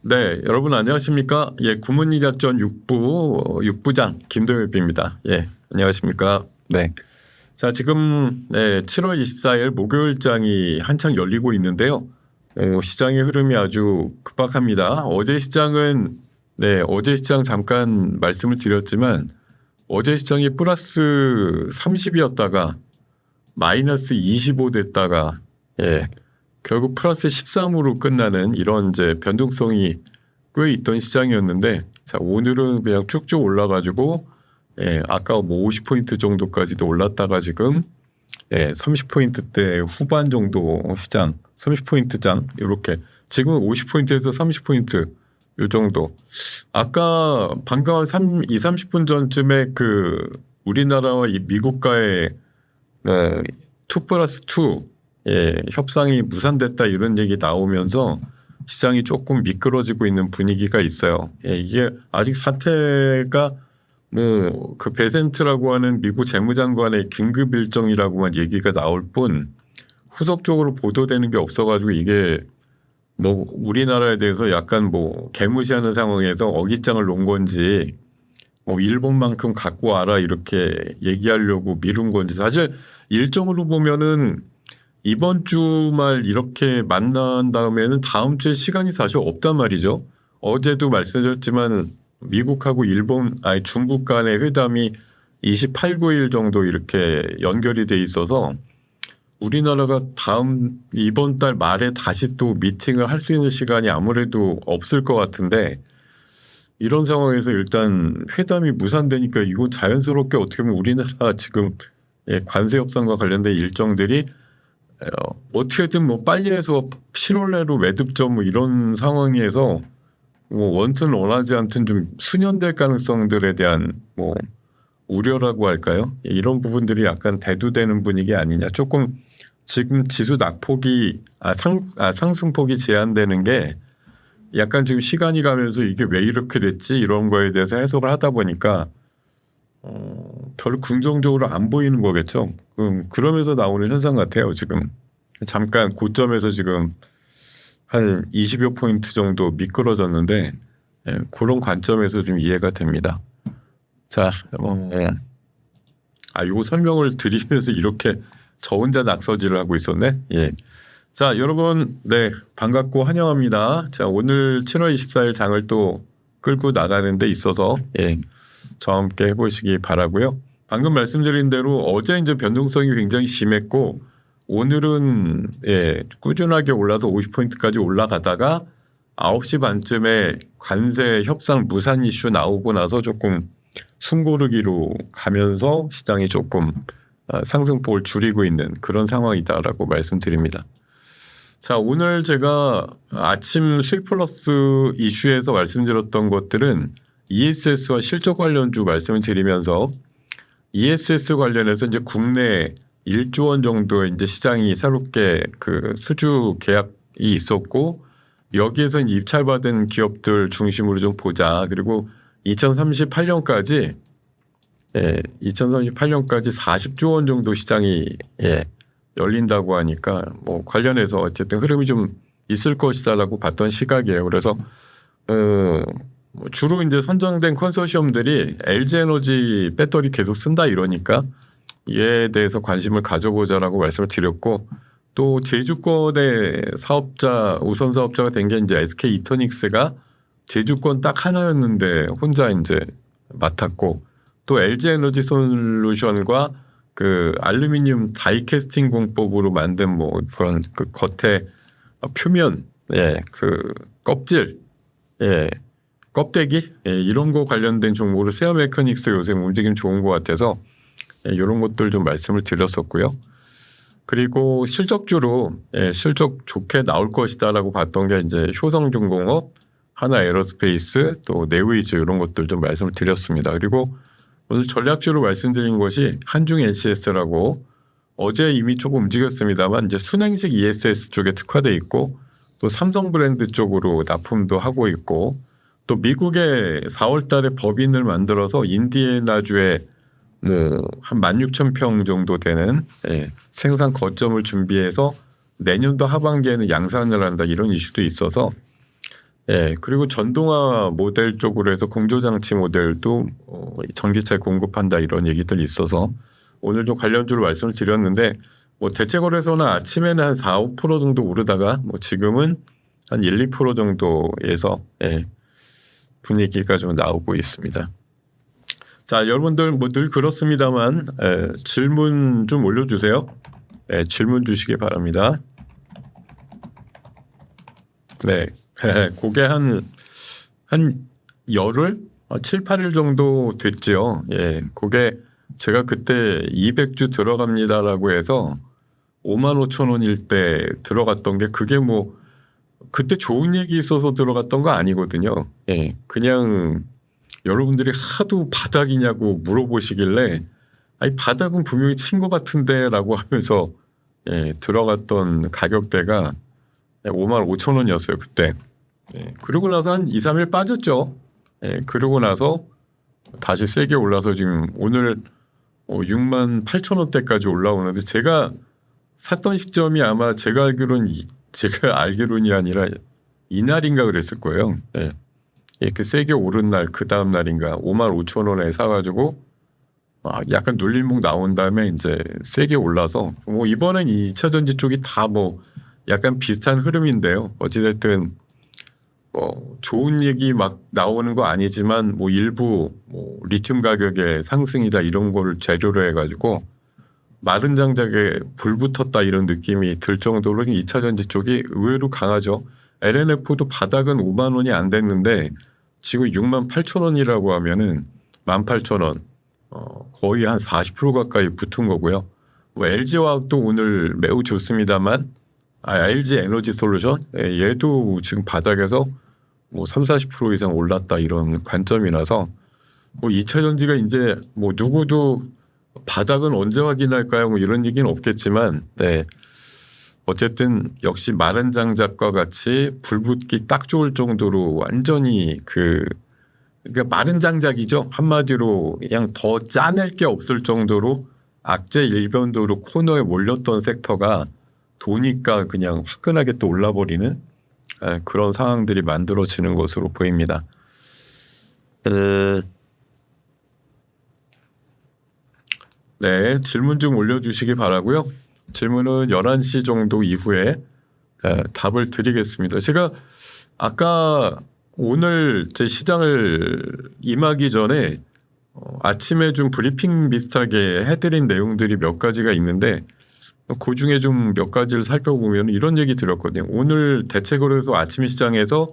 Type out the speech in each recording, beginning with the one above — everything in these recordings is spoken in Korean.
네, 여러분 안녕하십니까? 예, 구문이 작전 6부장 김동엽입니다. 예, 안녕하십니까? 네. 자, 지금 7월 24일 목요일장이 한창 열리고 있는데요. 시장의 흐름이 아주 급박합니다. 어제 시장 잠깐 말씀을 드렸지만 어제 시장이 플러스 30이었다가 마이너스 25 됐다가 결국 플러스 13으로 끝나는 이런 이제 변동성이 꽤 있던 시장이었는데, 자, 오늘은 그냥 쭉쭉 올라가지고, 아까 뭐 50포인트 정도까지도 올랐다가 지금, 30포인트대 후반 정도 시장, 30포인트 장, 이렇게. 지금 50포인트에서 30포인트, 요 정도. 아까 방금 한 30분 전쯤에 그 우리나라와 이 미국과의 2+2 협상이 무산됐다 이런 얘기 나오면서 시장이 조금 미끄러지고 있는 분위기가 있어요. 이게 아직 사태가 뭐 그 베센트라고 하는 미국 재무장관의 긴급 일정이라고만 얘기가 나올 뿐 후속적으로 보도되는 게 없어가지고 이게 뭐 우리나라에 대해서 약간 뭐 개무시하는 상황에서 어깃장을 놓은 건지 뭐 일본만큼 갖고 와라 이렇게 얘기하려고 미룬 건지, 사실 일정으로 보면은 이번 주말 이렇게 만난 다음에는 다음 주에 시간이 사실 없단 말이죠. 어제도 말씀드렸지만 미국하고 중국 간의 회담이 28, 9일 정도 이렇게 연결이 돼 있어서 우리나라가 이번 달 말에 다시 또 미팅을 할 수 있는 시간이 아무래도 없을 것 같은데, 이런 상황에서 일단 회담이 무산되니까 이건 자연스럽게 어떻게 보면 우리나라 지금 관세 협상과 관련된 일정들이 어떻게든 뭐 빨리 해서 7월 내로 매듭점 뭐 이런 상황에서 뭐 원튼 원하지 않든 좀 수년될 가능성들에 대한 뭐 우려라고 할까요? 이런 부분들이 약간 대두되는 분위기 아니냐. 조금 지금 지수 낙폭이 상승폭이 제한되는 게 약간 지금 시간이 가면서 이게 왜 이렇게 됐지 이런 거에 대해서 해석을 하다 보니까 별 긍정적으로 안 보이는 거겠죠. 그러면서 나오는 현상 같아요. 지금 잠깐 고점에서 지금 한 20여 포인트 정도 미끄러졌는데 그런 관점에서 좀 이해가 됩니다. 자, 요거 설명을 드리면서 이렇게 저 혼자 낙서질을 하고 있었네. 예. 자, 여러분, 반갑고 환영합니다. 자, 오늘 7월 24일 장을 또 끌고 나가는 데 있어서 저와 함께 해보시기 바라고요. 방금 말씀드린 대로 어제 이제 변동성이 굉장히 심했고 오늘은 꾸준하게 올라서 50포인트까지 올라가다가 9시 반쯤에 관세 협상 무산 이슈 나오고 나서 조금 숨고르기로 가면서 시장이 조금 상승폭을 줄이고 있는 그런 상황이다라고 말씀드립니다. 자, 오늘 제가 아침 수익 플러스 이슈에서 말씀드렸던 것들은 ESS와 실적 관련주 말씀을 드리면서 ESS 관련해서 이제 국내 1조 원 정도의 이제 시장이 새롭게 그 수주 계약이 있었고 여기에서 입찰받은 기업들 중심으로 좀 보자. 그리고 2038년까지 40조 원 정도 시장이 열린다고 하니까 뭐 관련해서 어쨌든 흐름이 좀 있을 것이다라고 봤던 시각이에요. 그래서 주로 이제 선정된 컨소시엄들이 LG에너지 배터리 계속 쓴다 이러니까 이에 대해서 관심을 가져보자라고 말씀을 드렸고, 또 제주권의 우선 사업자가 된 게 이제 SK 이터닉스가 제주권 딱 하나였는데 혼자 이제 맡았고, 또 LG 에너지 솔루션과 그 알루미늄 다이캐스팅 공법으로 만든 뭐 그런 그 겉에 표면, 그 껍질, 껍데기, 이런 거 관련된 종목으로 세어 메커닉스 요새 움직임 좋은 것 같아서 이런 것들 좀 말씀을 드렸었고요. 그리고 실적주로 실적 좋게 나올 것이다라고 봤던 게 이제 효성중공업, 하나에어로스페이스, 또 네위즈 이런 것들 좀 말씀을 드렸습니다. 그리고 오늘 전략주로 말씀드린 것이 한중 NCS라고 어제 이미 조금 움직였습니다만 이제 순행식 ESS 쪽에 특화돼 있고 또 삼성 브랜드 쪽으로 납품도 하고 있고 또 미국에 4월 달에 법인을 만들어서 인디애나주에 한 16,000평 정도 되는 생산 거점을 준비해서 내년도 하반기에는 양산을 한다 이런 이슈도 있어서 예, 그리고 전동화 모델 쪽으로 해서 공조장치 모델도 전기차 공급한다 이런 얘기들이 있어서 오늘 좀 관련주로 말씀을 드렸는데 뭐 대체거래소는 아침에는 한 4, 5% 정도 오르다가 뭐 지금은 한 1, 2% 정도에서 예, 분위기가 좀 나오고 있습니다. 자, 여러분들 뭐 늘 그렇습니다만 질문 좀 올려주세요. 질문 주시기 바랍니다. 네, 그게 한 열흘, 7, 8일 정도 됐죠. 예, 그게 제가 그때 200주 들어갑니다라고 해서 55,000원일 때 들어갔던 게 그게 뭐 그때 좋은 얘기 있어서 들어갔던 거 아니거든요. 예, 그냥 여러분들이 하도 바닥이냐고 물어보시길래 아니 바닥은 분명히 친 것 같은데라고 하면서 예, 들어갔던 가격대가 55,000원이었어요 그때. 예, 그러고 나서 한 2, 3일 빠졌죠. 예, 그러고 나서 다시 세게 올라서 지금 오늘 68,000원대까지 올라오는데 제가 샀던 시점이 아마 제가 알기로는 아니라 이날인가 그랬을 거예요. 예. 이렇게 세게 오른 날 그 다음 날인가 55,000원에 사가지고 약간 눌림목 나온 다음에 이제 세게 올라서 뭐 이번엔 2차 전지 쪽이 다 뭐 약간 비슷한 흐름인데요. 어찌됐든 뭐 좋은 얘기 막 나오는 거 아니지만 뭐 일부 뭐 리튬 가격의 상승이다 이런 거를 재료로 해가지고 마른 장작에 불 붙었다 이런 느낌이 들 정도로 2차 전지 쪽이 의외로 강하죠. LNF도 바닥은 5만 원이 안 됐는데 지금 68,000원이라고 하면은 18,000원 거의 한 40% 가까이 붙은 거고요. 뭐 LG화학도 오늘 매우 좋습니다만 LG 에너지 솔루션 얘도 지금 바닥에서 뭐 3, 40% 이상 올랐다 이런 관점이라서 뭐 2차 전지가 이제 뭐 누구도 바닥은 언제 확인할까요? 뭐 이런 얘기는 없겠지만 네. 어쨌든 역시 마른 장작과 같이 불붙기 딱 좋을 정도로 완전히 그러니까 마른 장작이죠. 한마디로 그냥 더 짜낼 게 없을 정도로 악재 일변도로 코너에 몰렸던 섹터가 도니까 그냥 화끈하게 또 올라버리는 그런 상황들이 만들어지는 것으로 보입니다. 네, 질문 좀 올려주시기 바라고요. 질문은 11시 정도 이후에 답을 드리겠습니다. 제가 아까 오늘 제 시장을 임하기 전에 아침에 좀 브리핑 비슷하게 해드린 내용들이 몇 가지가 있는데 그 중에 좀 몇 가지를 살펴보면 이런 얘기 들었거든요. 오늘 대체거래소 아침 시장에서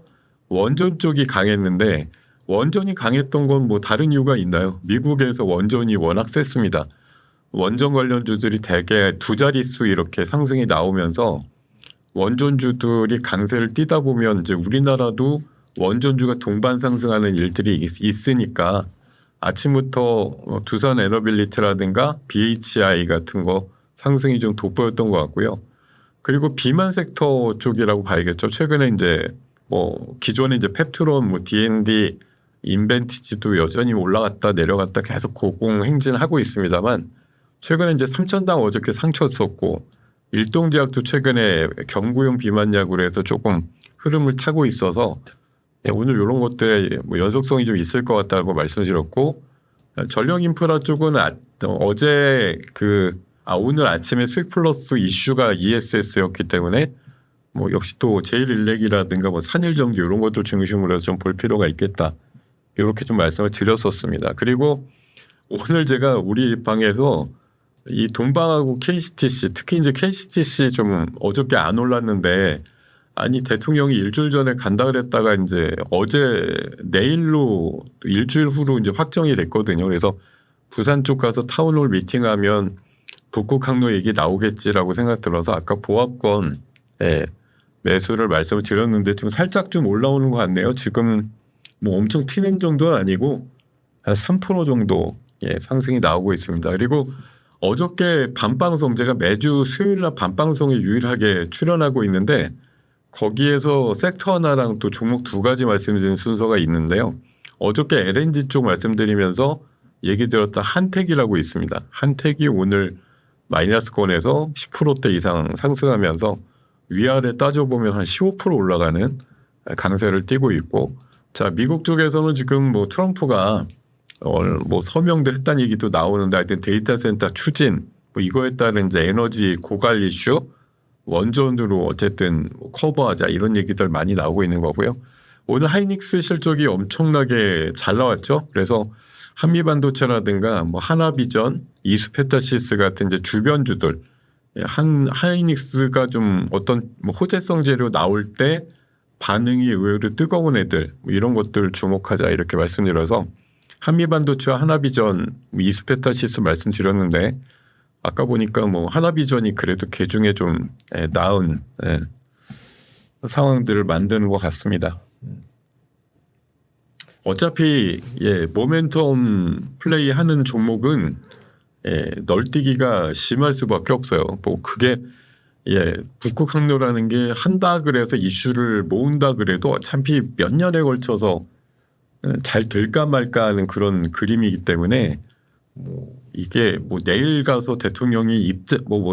원전 쪽이 강했는데 원전이 강했던 건 뭐 다른 이유가 있나요? 미국에서 원전이 워낙 셌습니다. 원전 관련주들이 대개 두 자릿수 이렇게 상승이 나오면서 원전주들이 강세를 띠다 보면 이제 우리나라도 원전주가 동반 상승하는 일들이 있으니까 아침부터 두산 에너빌리티라든가 BHI 같은 거 상승이 좀 돋보였던 것 같고요. 그리고 비만 섹터 쪽이라고 봐야겠죠. 최근에 이제 뭐 기존에 이제 펩트론, 뭐 D&D, 인벤티지도 여전히 올라갔다 내려갔다 계속 고공행진하고 있습니다만 최근에 이제 3천당 어저께 상쳤었고 일동제약도 최근에 경구용 비만약으로 해서 조금 흐름을 타고 있어서 오늘 이런 것들에 뭐 연속성이 좀 있을 것 같다고 말씀드렸고 전력인프라 쪽은 어제 오늘 아침에 수익 플러스 이슈가 ESS였기 때문에 뭐 역시 또 제일일렉이라든가 뭐 산일정제 이런 것들 중심으로 해서 좀 볼 필요가 있겠다 이렇게 좀 말씀을 드렸었습니다. 그리고 오늘 제가 우리 방에서 이 동방하고 KCTC 특히 이제 KCTC 좀 어저께 안 올랐는데 아니 대통령이 일주일 전에 간다 그랬다가 이제 어제 내일로 일주일 후로 이제 확정이 됐거든요. 그래서 부산 쪽 가서 타운홀 미팅하면 북극 항로 얘기 나오겠지라고 생각 들어서 아까 보합권 매수를 말씀을 드렸는데 좀 살짝 좀 올라오는 것 같네요. 지금 뭐 엄청 튀는 정도는 아니고 한 3% 정도 상승이 나오고 있습니다. 그리고 어저께 밤방송 제가 매주 수요일날 밤방송에 유일하게 출연하고 있는데 거기에서 섹터 하나랑 또 종목 두 가지 말씀드리는 순서가 있는데요. 어저께 LNG 쪽 말씀드리면서 얘기 드렸던 한택이라고 있습니다. 한택이 오늘 마이너스권에서 10%대 이상 상승하면서 위아래 따져보면 한 15% 올라가는 강세를 띠고 있고, 자 미국 쪽에서는 지금 뭐 트럼프가 뭐 서명도 했다는 얘기도 나오는데 하여튼 데이터 센터 추진 뭐 이거에 따른 이제 에너지 고갈 이슈 원전으로 어쨌든 커버하자 이런 얘기들 많이 나오고 있는 거고요. 오늘 하이닉스 실적이 엄청나게 잘 나왔죠. 그래서 한미반도체라든가 뭐 하나비전, 이수페타시스 같은 이제 주변주들 하이닉스가 좀 어떤 뭐 호재성 재료 나올 때 반응이 의외로 뜨거운 애들 뭐 이런 것들 주목하자 이렇게 말씀드려서 한미반도체와 하나비전, 이수페타시스 말씀드렸는데 아까 보니까 뭐 하나비전이 그래도 개 중에 좀 나은 상황들을 만드는 것 같습니다. 어차피 모멘텀 플레이 하는 종목은 널뛰기가 심할 수밖에 없어요. 뭐 그게 북극 항로라는 게 한다 그래서 이슈를 모은다 그래도 어차피 몇 년에 걸쳐서 잘 될까 말까 하는 그런 그림이기 때문에 뭐 이게 뭐 내일 가서 대통령이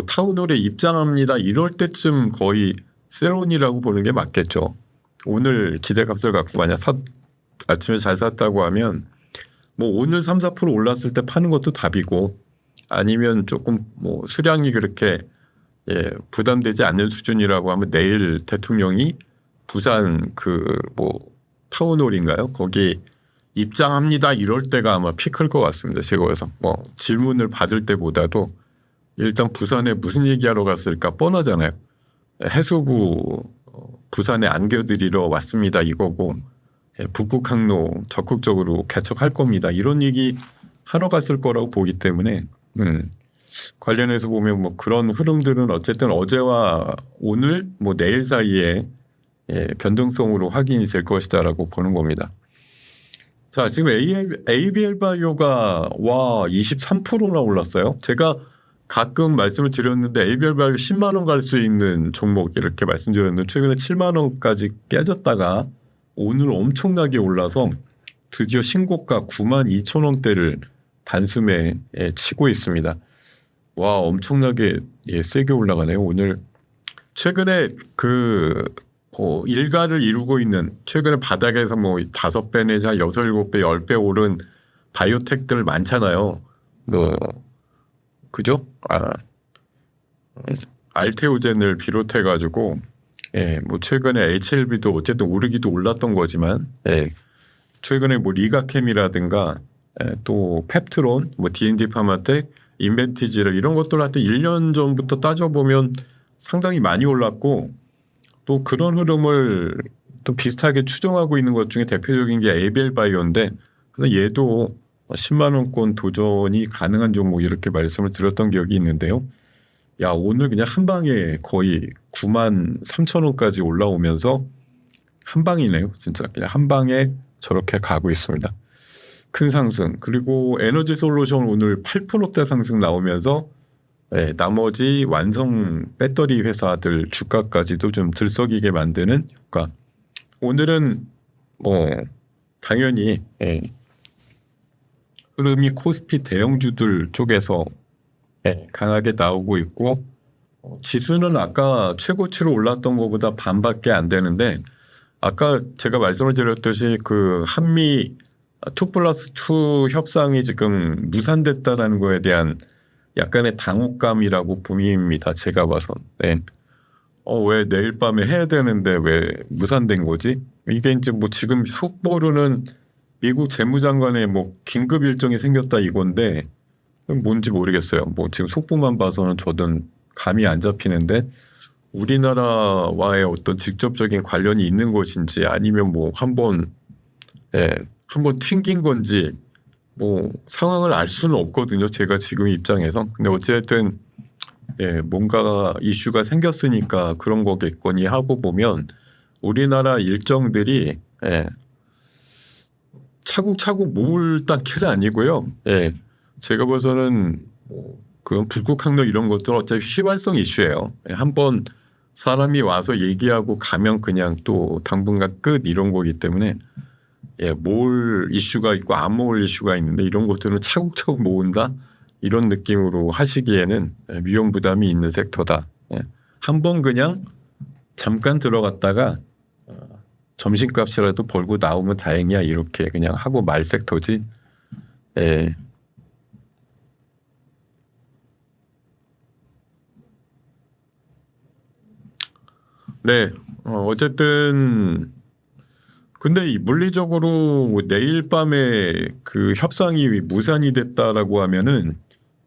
타운홀에 입장합니다 이럴 때쯤 거의 세론이라고 보는 게 맞겠죠. 오늘 기대값을 갖고 만약 아침에 잘 샀다고 하면 뭐 오늘 3, 4% 올랐을 때 파는 것도 답이고 아니면 조금 뭐 수량이 그렇게 부담되지 않는 수준이라고 하면 내일 대통령이 부산 타운홀인가요? 거기 입장합니다 이럴 때가 아마 피크일 것 같습니다. 제가 그래서 뭐 질문을 받을 때보다도 일단 부산에 무슨 얘기하러 갔을까 뻔하잖아요. 해수부 부산에 안겨드리러 왔습니다 이거고 북극 항로 적극적으로 개척할 겁니다 이런 얘기 하러 갔을 거라고 보기 때문에 관련해서 보면 뭐 그런 흐름들은 어쨌든 어제와 오늘 뭐 내일 사이에 변동성으로 확인이 될 것이다라고 보는 겁니다. 자, 지금 ABL 바이오가 23%나 올랐어요. 제가 가끔 말씀을 드렸는데 ABL 바이오 10만 원 갈 수 있는 종목 이렇게 말씀드렸는데 최근에 7만 원까지 깨졌다가 오늘 엄청나게 올라서 드디어 신고가 9만 2천 원대를 단숨에 치고 있습니다. 와, 엄청나게 세게 올라가네요. 오늘 최근에 일가를 이루고 있는 최근에 바닥에서 뭐 5배 내지 6, 7배, 10배 오른 바이오텍들 많잖아요. 그죠? 알테오젠을 비롯해 가지고 뭐 최근에 HLB도 어쨌든 오르기도 올랐던 거지만 최근에 뭐 리가캠이라든가 또 펩트론, 뭐 D&D 파마텍, 인벤티지를 이런 것들 하여튼 1년 전부터 따져보면 상당히 많이 올랐고 또 그런 흐름을 또 비슷하게 추정하고 있는 것 중에 대표적인 게 ABL 바이오인데 그래서 얘도 10만 원권 도전이 가능한 종목 이렇게 말씀을 드렸던 기억이 있는데요. 야, 오늘 그냥 한 방에 거의 9만 3천 원까지 올라오면서 한 방이네요. 진짜 그냥 한 방에 저렇게 가고 있습니다. 큰 상승. 그리고 에너지 솔루션 오늘 8%대 상승 나오면서 나머지 완성 배터리 회사들 주가까지도 좀 들썩이게 만드는 효과. 오늘은 뭐 당연히 흐름이 코스피 대형주들 쪽에서 강하게 나오고 있고 지수는 아까 최고치로 올랐던 것보다 반밖에 안 되는데 아까 제가 말씀을 드렸듯이 그 한미 2+2 협상이 지금 무산됐다라는 거에 대한 약간의 당혹감이라고 보입니다. 제가 봐선. 왜 내일 밤에 해야 되는데 왜 무산된 거지? 이게 이제 뭐 지금 속보로는 미국 재무장관의 뭐 긴급 일정이 생겼다 이건데 뭔지 모르겠어요. 뭐 지금 속보만 봐서는 저는 감이 안 잡히는데 우리나라와의 어떤 직접적인 관련이 있는 것인지 아니면 뭐 한번 튕긴 건지 뭐 상황을 알 수는 없거든요. 제가 지금 입장에서. 근데 어쨌든 뭔가 이슈가 생겼으니까 그런 거겠거니 하고 보면 우리나라 일정들이 차곡차곡 모을 단계는 아니고요. 제가 봐서는 그건 북극 항로 이런 것들은 어차피 휘발성 이슈예요. 한번 사람이 와서 얘기하고 가면 그냥 또 당분간 끝 이런 거기 때문에 모을 이슈가 있고 안 모을 이슈가 있는데 이런 것들은 차곡차곡 모은다 이런 느낌으로 하시기에는 위험 부담이 있는 섹터다. 한번 그냥 잠깐 들어갔다가 점심값이라도 벌고 나오면 다행이야 이렇게 그냥 하고 말 섹터지. 예. 네. 어쨌든 근데 이 물리적으로 내일 밤에 그 협상이 무산이 됐다라고 하면은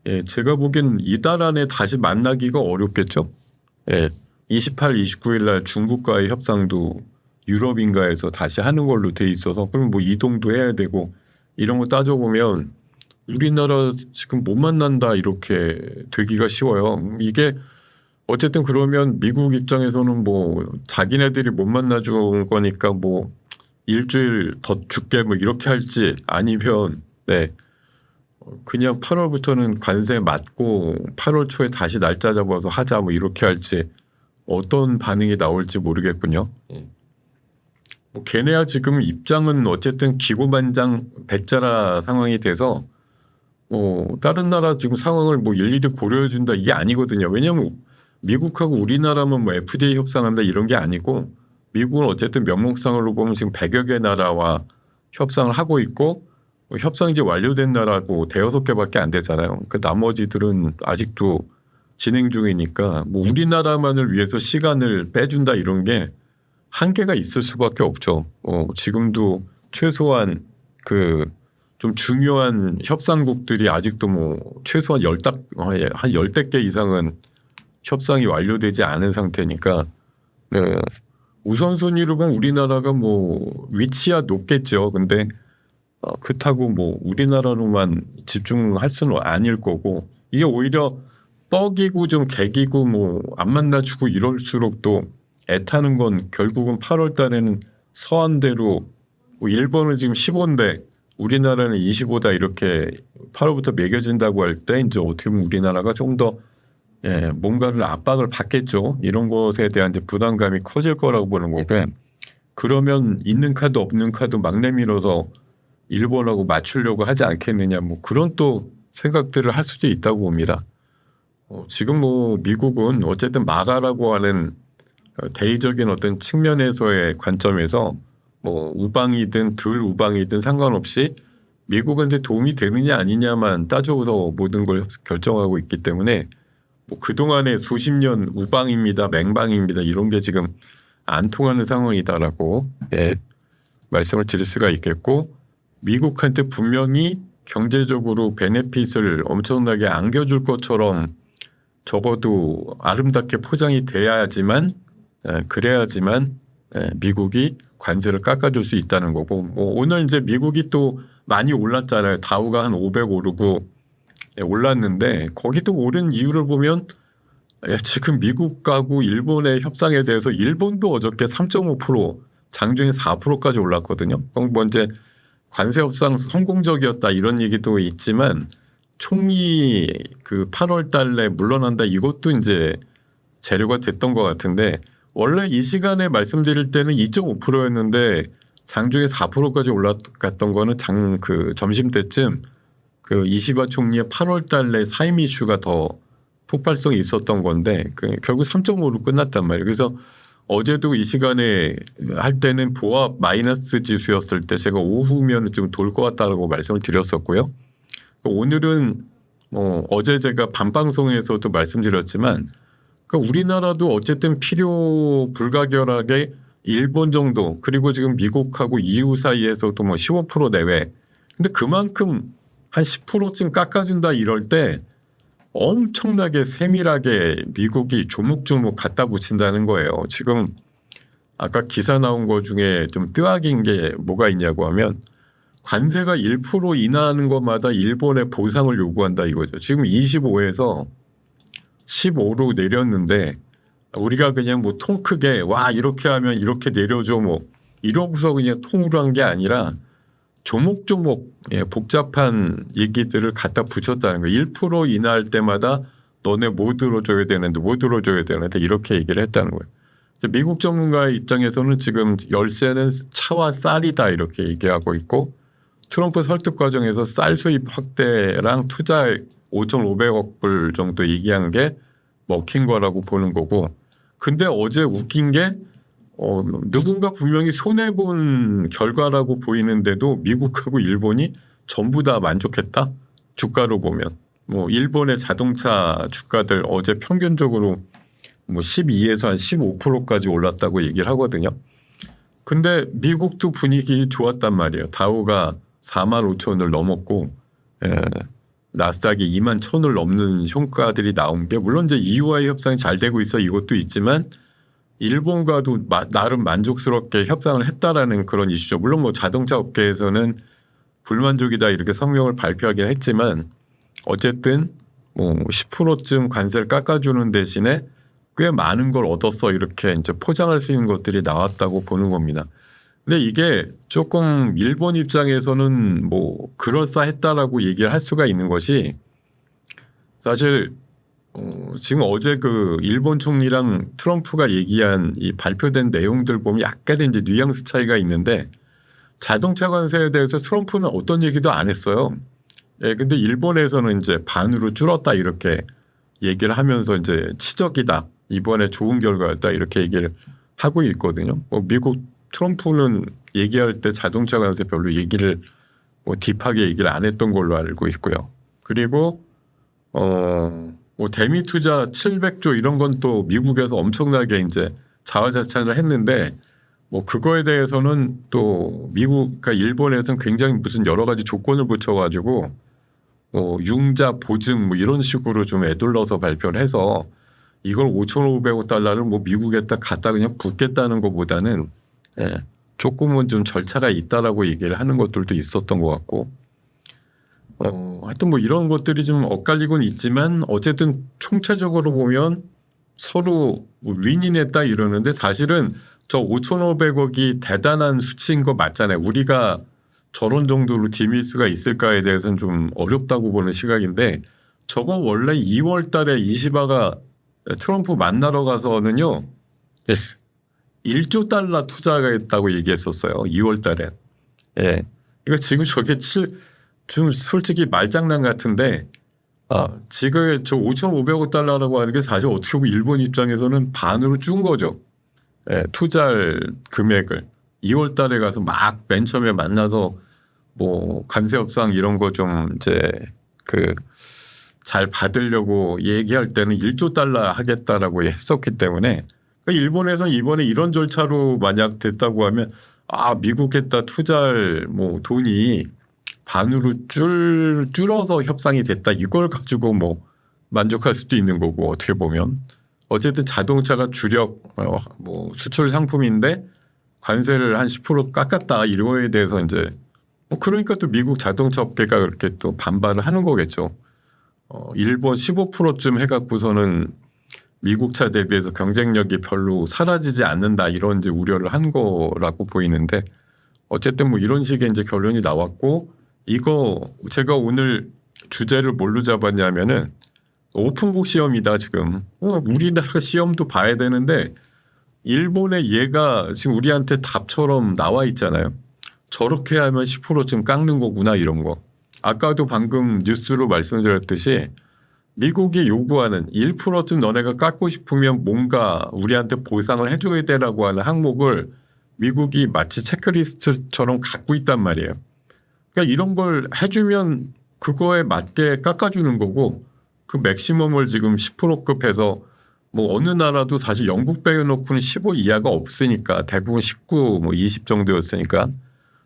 예, 제가 보기엔 이달 안에 다시 만나기가 어렵겠죠. 예. 28, 29일 날 중국과의 협상도 유럽인가에서 다시 하는 걸로 돼 있어서 그럼 뭐 이동도 해야 되고 이런 거 따져보면 우리나라 지금 못 만난다 이렇게 되기가 쉬워요. 이게 어쨌든 그러면 미국 입장에서는 뭐 자기네들이 못 만나줄 거니까 뭐 일주일 더 줄게 뭐 이렇게 할지 아니면 네 그냥 8월부터는 관세 맞고 8월 초에 다시 날짜 잡아서 하자 뭐 이렇게 할지 어떤 반응이 나올지 모르겠군요. 뭐 걔네야 지금 입장은 어쨌든 기고만장백자라 상황이 돼서 다른 나라 지금 상황을 뭐 일일이 고려해 준다 이게 아니거든요. 왜냐하면 미국하고 우리나라만 뭐 FDA 협상한다 이런 게 아니고 미국은 어쨌든 명목상으로 보면 지금 100여 개 나라와 협상을 하고 있고 뭐 협상이 이제 완료된 나라고 대여섯 개밖에 안 되잖아요. 그 나머지들은 아직도 진행 중이니까 뭐 우리나라만을 위해서 시간을 빼준다 이런 게 한계가 있을 수밖에 없죠. 지금도 최소한 그 좀 중요한 협상국들이 아직도 뭐 최소한 한 열댓 개 이상은 협상이 완료되지 않은 상태니까 네. 우선순위로 보면 우리나라가 뭐 위치야 높겠죠. 근데 그렇다고 뭐 우리나라로만 집중할 수는 아닐 거고 이게 오히려 뻐기고 좀 개기고 뭐 안 만나주고 이럴수록 또 애타는 건 결국은 8월 달에는 서한대로 뭐 일본은 지금 15인데 우리나라는 25다 이렇게 8월부터 매겨진다고 할 때 이제 어떻게 보면 우리나라가 좀 더 예, 뭔가를 압박을 받겠죠. 이런 것에 대한 이제 부담감이 커질 거라고 보는 거고 그러면 있는 카드 없는 카드 막 내밀어서 일본하고 맞추려고 하지 않겠느냐 뭐 그런 또 생각들을 할 수도 있다고 봅니다. 지금 뭐 미국은 어쨌든 마가라고 하는 대의적인 어떤 측면에서의 관점에서 뭐 우방이든 덜 우방이든 상관없이 미국은 도움이 되느냐 아니냐만 따져서 모든 걸 결정하고 있기 때문에 뭐 그동안에 수십 년 우방입니다, 맹방입니다 이런 게 지금 안 통하는 상황이다라고 예, 말씀을 드릴 수가 있겠고 미국한테 분명히 경제적으로 베네핏을 엄청나게 안겨줄 것처럼 적어도 아름답게 포장이 돼야지만 그래야지만 미국이 관세를 깎아줄 수 있다는 거고 뭐 오늘 이제 미국이 또 많이 올랐잖아요. 다우가 한 500 오르고 올랐는데 거기도 오른 이유를 보면 지금 미국하고 일본의 협상에 대해서 일본도 어저께 3.5% 장중에 4%까지 올랐거든요. 뭐 이제 관세 협상 성공적이었다 이런 얘기도 있지만 총리 그 8월 달에 물러난다 이것도 이제 재료가 됐던 것 같은데 원래 이 시간에 말씀드릴 때는 2.5%였는데 장중에 4%까지 올라갔던 거는 그 점심 때쯤 그 이시바 총리의 8월 달에 사임 이슈가 더 폭발성이 있었던 건데 결국 3.5로 끝났단 말이에요. 그래서 어제도 이 시간에 할 때는 보합 마이너스 지수였을 때 제가 오후면 좀 돌 것 같다고 말씀을 드렸었고요. 오늘은 어제 제가 밤방송에서도 말씀드렸지만 우리나라도 어쨌든 필요 불가결하게 일본 정도 그리고 지금 미국하고 EU 사이에서도 뭐 15% 내외 근데 그만큼 한 10%쯤 깎아준다 이럴 때 엄청나게 세밀하게 미국이 조목조목 갖다 붙인다는 거예요. 지금 아까 기사 나온 거 중에 좀 뜨악인 게 뭐가 있냐고 하면 관세가 1% 인하하는 것마다 일본에 보상을 요구한다 이거죠. 지금 25에서 15로 내렸는데 우리가 그냥 뭐 통 크게 와 이렇게 하면 이렇게 내려줘 뭐 이러고서 그냥 통으로 한 게 아니라 조목조목 복잡한 얘기들을 갖다 붙였다는 거예요. 1% 인하할 때마다 너네 뭐 들어줘야 되는데 뭐 들어줘야 되는데 이렇게 얘기를 했다는 거예요. 미국 전문가의 입장에서는 지금 열세는 차와 쌀이다 이렇게 얘기하고 있고 트럼프 설득 과정에서 쌀 수입 확대랑 투자 5,500억 불 정도 얘기한 게 먹힌 거라고 보는 거고 근데 어제 웃긴 게 누군가 분명히 손해본 결과라고 보이는데도 미국하고 일본이 전부 다 만족했다. 주가로 보면 뭐 일본의 자동차 주가들 어제 평균적으로 뭐 12에서 한 15%까지 올랐다고 얘기를 하거든요. 근데 미국도 분위기 좋았단 말이에요. 다우가 45,000을 넘었고 나스닥이 21,000을 넘는 효과들이 나온 게 물론 이제 EU와의 협상이 잘 되고 있어 이것도 있지만 일본과도 나름 만족스럽게 협상을 했다라는 그런 이슈죠. 물론 뭐 자동차 업계에서는 불만족이다 이렇게 성명을 발표하긴 했지만 어쨌든 뭐 10%쯤 관세를 깎아주는 대신에 꽤 많은 걸 얻었어 이렇게 이제 포장할 수 있는 것들이 나왔다고 보는 겁니다. 근데 이게 조금 일본 입장에서는 뭐 그럴싸했다라고 얘기를 할 수가 있는 것이 사실 지금 어제 그 일본 총리랑 트럼프가 얘기한 이 발표된 내용들 보면 약간의 이제 뉘앙스 차이가 있는데 자동차 관세에 대해서 트럼프는 어떤 얘기도 안 했어요. 예, 근데 일본에서는 이제 반으로 줄었다 이렇게 얘기를 하면서 이제 치적이다. 이번에 좋은 결과였다 이렇게 얘기를 하고 있거든요. 미국 트럼프는 얘기할 때 자동차 관세 별로 얘기를 뭐 딥하게 얘기를 안 했던 걸로 알고 있고요. 그리고 뭐 대미 투자 700조 이런 건 또 미국에서 엄청나게 이제 자화자찬을 했는데 뭐 그거에 대해서는 또 미국, 그러니까 일본에서는 굉장히 무슨 여러 가지 조건을 붙여가지고 융자 보증 뭐 이런 식으로 좀 애둘러서 발표를 해서 이걸 5,500억 달러를 뭐 미국에다 갖다 그냥 붓겠다는 것보다는 조금은 좀 절차가 있다라고 얘기를 하는 것들도 있었던 것 같고 하여튼 뭐 이런 것들이 좀 엇갈리곤 있지만 어쨌든 총체적으로 보면 서로 뭐 윈윈했다 이러는데 사실은 저 5,500억이 대단한 수치인 거 맞잖아요. 우리가 저런 정도로 디밀 수가 있을까에 대해서는 좀 어렵다고 보는 시각인데 저거 원래 2월 달에 이시바가 트럼프 만나러 가서는요 1조 달러 투자하겠다고 얘기했었어요. 2월 달에. 예. 이거 지금 저게 좀 솔직히 말장난 같은데 지금 저 5,500억 달러라고 하는 게 사실 어떻게 보면 일본 입장에서는 반으로 준 거죠. 예, 투자할 금액을 2월 달에 가서 막 맨 처음에 만나서 뭐 관세 협상 이런 거 좀 이제 잘 받으려고 얘기할 때는 1조 달러 하겠다라고 했었기 때문에 그러니까 일본에서는 이번에 이런 절차로 만약 됐다고 하면 미국에다 투자할 뭐 돈이 반으로 줄어서 협상이 됐다 이걸 가지고 뭐 만족할 수도 있는 거고 어떻게 보면 어쨌든 자동차가 주력 뭐 수출 상품인데 관세를 한 10% 깎았다 이런 거에 대해서 이제 그러니까 또 미국 자동차 업계가 그렇게 또 반발을 하는 거겠죠. 일본 15%쯤 해갖고서는 미국 차 대비해서 경쟁력이 별로 사라지지 않는다 이런 이제 우려를 한 거라고 보이는데 어쨌든 뭐 이런 식의 이제 결론이 나왔고 이거 제가 오늘 주제를 뭘로 잡았냐면은 오픈북 시험이다 지금. 우리나라 시험도 봐야 되는데 일본의 얘가 지금 우리한테 답처럼 나와 있잖아요. 저렇게 하면 10%쯤 깎는 거구나 이런 거. 아까도 방금 뉴스로 말씀드렸듯이 미국이 요구하는 1%쯤 너네가 깎고 싶으면 뭔가 우리한테 보상을 해줘야 되라고 하는 항목을 미국이 마치 체크리스트처럼 갖고 있단 말이에요. 그러니까 이런 걸 해주면 그거에 맞게 깎아주는 거고 그 맥시멈을 지금 10%급 해서 뭐 어느 나라도 사실 영국 빼놓고는 15 이하가 없으니까 대부분 19, 뭐 20 정도였으니까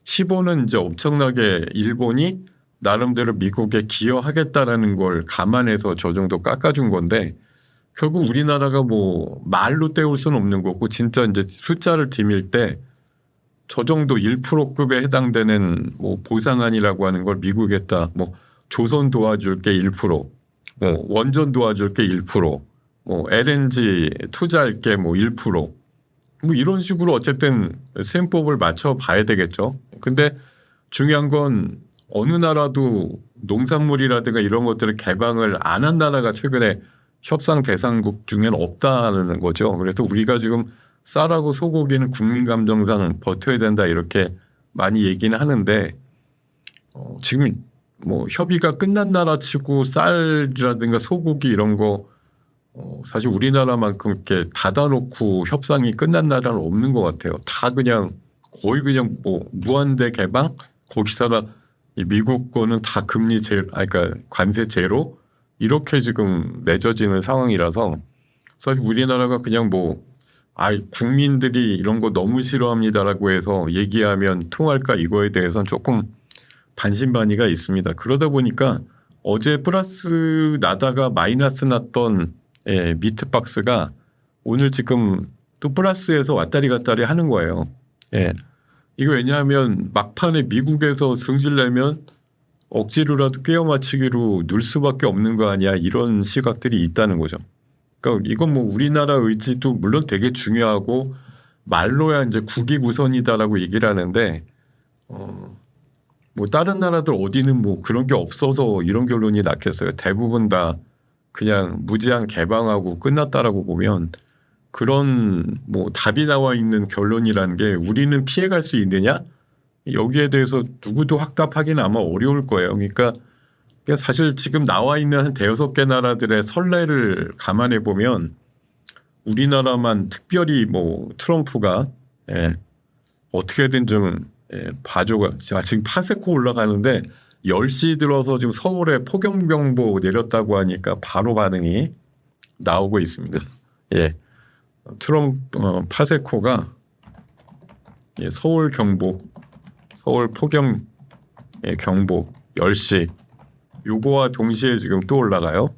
15는 이제 엄청나게 일본이 나름대로 미국에 기여하겠다라는 걸 감안해서 저 정도 깎아준 건데 결국 우리나라가 뭐 말로 때울 수는 없는 거고 진짜 이제 숫자를 디밀 때 저 정도 1%급에 해당되는 뭐 보상안이라고 하는 걸 미국에다 뭐 조선 도와줄게 1%, 뭐 원전 도와줄게 1%, 뭐 LNG 투자할게 뭐 1%, 뭐 이런 식으로 어쨌든 셈법을 맞춰 봐야 되겠죠. 근데 중요한 건 어느 나라도 농산물이라든가 이런 것들을 개방을 안 한 나라가 최근에 협상 대상국 중에는 없다는 거죠. 그래서 우리가 지금 쌀하고 소고기는 국민 감정상 버텨야 된다 이렇게 많이 얘기는 하는데 지금 뭐 협의가 끝난 나라 치고 쌀이라든가 소고기 이런 거 사실 우리나라만큼 이렇게 닫아놓고 협상이 끝난 나라는 없는 것 같아요. 다 그냥 거의 그냥 뭐 무한대 개방 거기다가 이 미국 거는 다 금리 그러니까 관세 제로 이렇게 지금 맺어지는 상황이라서 사실 우리나라가 그냥 뭐 국민들이 이런 거 너무 싫어합니다라고 해서 얘기하면 통할까 이거에 대해서는 조금 반신반의가 있습니다. 그러다 보니까 어제 플러스 나다가 마이너스 났던 미트박스가 오늘 지금 또 플러스에서 왔다리 갔다리 하는 거예요. 이거 왜냐하면 막판에 미국에서 승질내면 억지로라도 꿰어 맞추기로 눌 수밖에 없는 거 아니야 이런 시각들이 있다는 거죠. 그러니까 이건 뭐 우리나라 의지도 물론 되게 중요하고 말로야 이제 국익 우선이다라고 얘기를 하는데 뭐 다른 나라들 어디는 뭐 그런 게 없어서 이런 결론이 났겠어요. 대부분 다 그냥 무제한 개방하고 끝났다라고 보면 그런 뭐 답이 나와 있는 결론이라는 게 우리는 피해갈 수 있느냐? 여기에 대해서 누구도 확답하기는 아마 어려울 거예요. 그러니까 사실 지금 나와 있는 한 대여섯 개 나라들의 선례를 감안해 보면 우리나라만 특별히 뭐 트럼프가 어떻게든 좀 봐줘가 지금 파세코 올라가는데 10시 들어서 지금 서울에 폭염경보 내렸다고 하니까 바로 반응이 나오고 있습니다. 파세코가 서울 경보, 서울 폭염 경보 10시 요거와 동시에 지금 또 올라가요.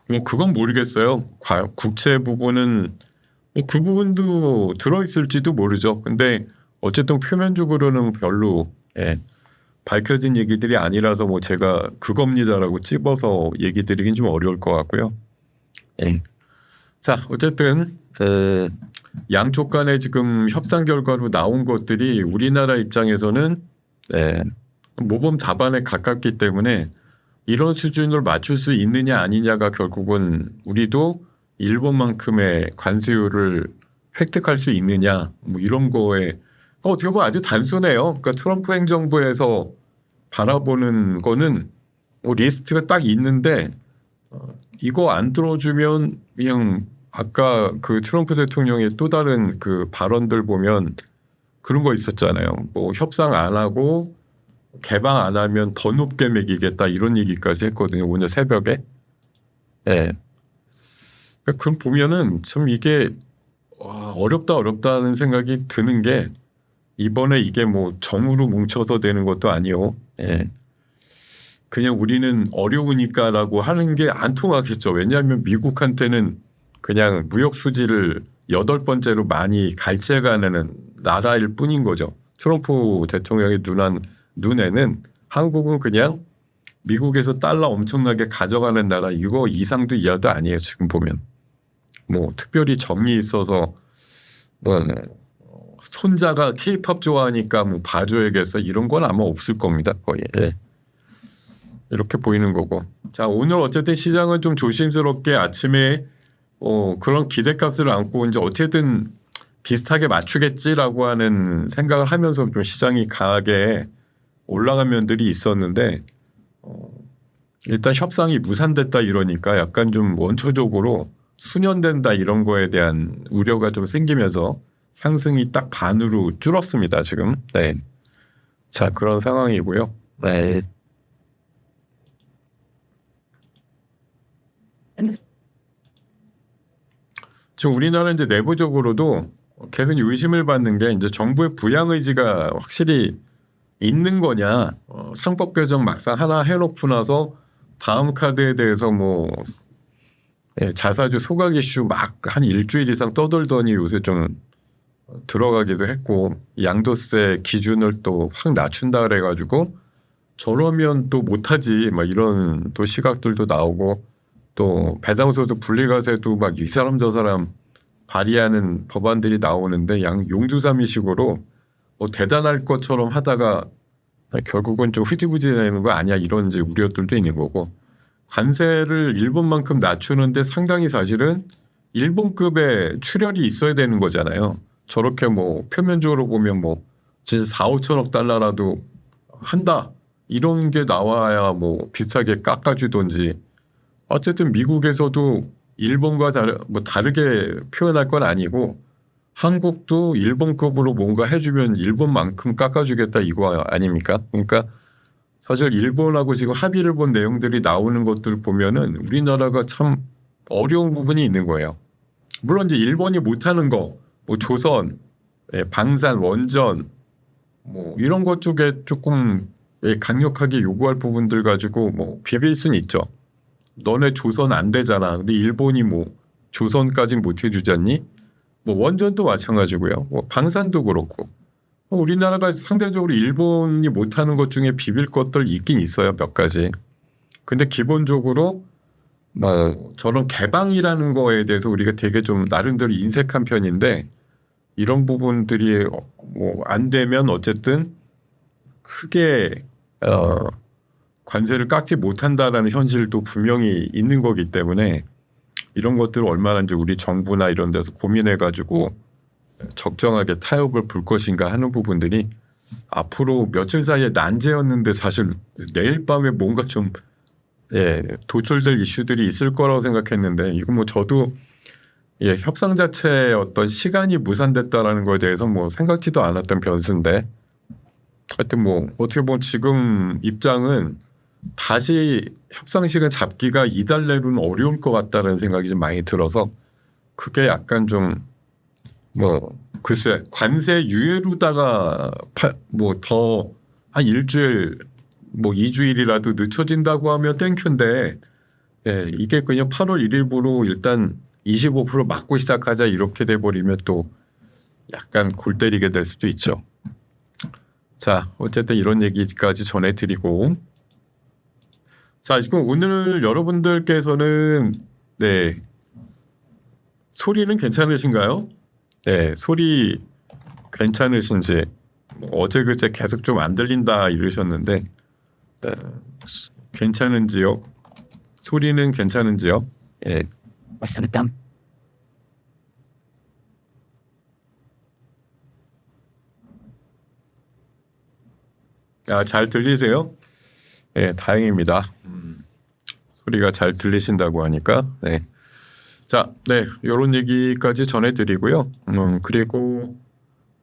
뭐 그건 모르겠어요. 국채 부분은 그 부분도 들어있을지도 모르죠. 근데 어쨌든 표면적으로는 별로 밝혀진 얘기들이 아니라서 뭐 제가 그겁니다라고 찝어서 얘기 드리긴 좀 어려울 것 같고요. 자, 어쨌든 양쪽 간에 지금 협상 결과로 나온 것들이 우리나라 입장에서는 모범 답안에 가깝기 때문에 이런 수준을 맞출 수 있느냐 아니냐가 결국은 우리도 일본만큼의 관세율을 획득할 수 있느냐 뭐 이런 거에 어떻게 보면 아주 단순해요. 그러니까 트럼프 행정부에서 바라보는 거는 리스트가 딱 있는데 이거 안 들어주면 그냥 아까 그 트럼프 대통령의 또 다른 그 발언들 보면 그런 거 있었잖아요. 뭐 협상 안 하고 개방 안 하면 더 높게 매기겠다 이런 얘기까지 했거든요. 오늘 새벽에. 그럼 보면은 참 이게 어렵다는 생각이 드는 게 이번에 이게 뭐 정으로 뭉쳐서 되는 것도 아니요. 그냥 우리는 어려우니까라고 하는 게 안 통하겠죠. 왜냐하면 미국한테는 그냥 무역 수지를 8번째로 많이 갈채가는 나라일 뿐인 거죠. 트럼프 대통령의 눈에는 한국은 그냥 미국에서 달러 엄청나게 가져가는 나라 이거 이상도 이하도 아니에요. 지금 보면 뭐 특별히 정이 있어서 뭐 손자가 K-팝 좋아하니까 뭐 봐줘야겠어 이런 건 아마 없을 겁니다. 거의 이렇게 보이는 거고. 자, 오늘 어쨌든 시장은 좀 조심스럽게 아침에 그런 기대값을 안고 이제 어쨌든 비슷하게 맞추겠지라고 하는 생각을 하면서 좀 시장이 강하게 올라간 면들이 있었는데 일단 협상이 무산됐다 이러니까 약간 좀 원초적으로 수년된다 이런 거에 대한 우려가 좀 생기면서 상승이 딱 반으로 줄었습니다. 지금. 자, 그런 상황이고요. 지금 우리나라 이제 내부적으로도 계속 의심을 받는 게 이제 정부의 부양 의지가 확실히 있는 거냐. 상법 개정 막상 하나 해놓고 나서 다음 카드에 대해서 뭐 자사주 소각 이슈 막 한 일주일 이상 떠돌더니 요새 좀 들어가기도 했고 양도세 기준을 또 확 낮춘다 그래가지고 저러면 또 못하지 막 이런 또 시각들도 나오고 또 배당소득 분리과세도 막 이 사람 저 사람 발의하는 법안들이 나오는데 용두사미식으로 대단할 것처럼 하다가 결국은 좀 흐지부지 되는 거 아니야 이런 이제 우려들도 있는 거고 관세를 일본만큼 낮추는데 상당히 사실은 일본급의 출혈이 있어야 되는 거잖아요. 저렇게 뭐 표면적으로 보면 뭐 진짜 4, 5천억 달러라도 한다 이런 게 나와야 뭐 비슷하게 깎아주던지. 어쨌든 미국에서도 일본과 다르게 표현할 건 아니고 한국도 일본급으로 뭔가 해주면 일본만큼 깎아주겠다 이거 아닙니까? 그러니까 사실 일본하고 지금 합의를 본 내용들이 나오는 것들 보면은 우리나라가 참 어려운 부분이 있는 거예요. 물론 이제 일본이 못하는 거, 뭐 조선, 방산, 원전, 뭐 이런 것 쪽에 조금 강력하게 요구할 부분들 가지고 뭐 비빌 수는 있죠. 너네 조선 안 되잖아. 근데 일본이 뭐 조선까지는 못 해주잖니? 뭐 원전도 마찬가지고요. 뭐 방산도 그렇고. 우리나라가 상대적으로 일본이 못하는 것 중에 비빌 것들 있긴 있어요. 몇 가지. 근데 기본적으로 뭐 저런 개방이라는 거에 대해서 우리가 되게 좀 나름대로 인색한 편인데 이런 부분들이 뭐 안 되면 어쨌든 크게 관세를 깎지 못한다라는 현실도 분명히 있는 거기 때문에 이런 것들을 얼마나 이제 우리 정부나 이런 데서 고민해가지고 적정하게 타협을 볼 것인가 하는 부분들이 앞으로 며칠 사이에 난제였는데 사실 내일 밤에 뭔가 좀 도출될 이슈들이 있을 거라고 생각했는데 이거 뭐 저도 협상 자체의 어떤 시간이 무산됐다라는 거에 대해서 뭐 생각지도 않았던 변수인데 하여튼 뭐 어떻게 보면 지금 입장은 다시 협상 시간 잡기가 이달 내로는 어려울 것 같다는 생각이 좀 많이 들어서 그게 약간 좀 뭐 글쎄 관세 유예로다가 뭐 더 한 일주일 뭐 2주일이라도 늦춰진다고 하면 땡큐인데 이게 그냥 8월 1일부로 일단 25% 맞고 시작하자 이렇게 돼버리면 또 약간 골 때리게 될 수도 있죠. 자 어쨌든 이런 얘기까지 전해드리고 자 지금 오늘 여러분들께서는 소리는 괜찮으신가요? 소리 괜찮으신지 어제 그제 계속 좀 안 들린다 이러셨는데 괜찮은지요? 소리는 괜찮은지요? 맞습니다. 잘 들리세요? 다행입니다. 소리가 잘 들리신다고 하니까 자, 이런 얘기까지 전해드리고요. 그리고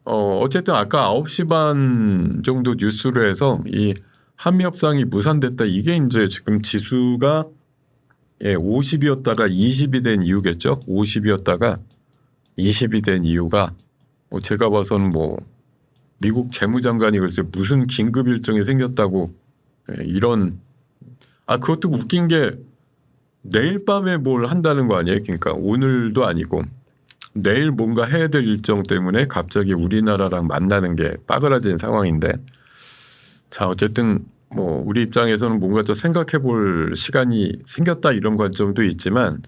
어쨌든 아까 9시 반 정도 뉴스로 해서 이 한미 협상이 무산됐다. 이게 이제 지금 지수가 50이었다가 20이 된 이유겠죠. 50이었다가 20이 된 이유가 제가 봐서는 뭐 미국 재무장관이 글쎄 무슨 긴급 일정이 생겼다고 이런 그것도 웃긴 게 내일 밤에 뭘 한다는 거 아니에요? 그러니까 오늘도 아니고 내일 뭔가 해야 될 일정 때문에 갑자기 우리나라랑 만나는 게 빠그라진 상황인데 자 어쨌든 뭐 우리 입장에서는 뭔가 더 생각해 볼 시간이 생겼다 이런 관점도 있지만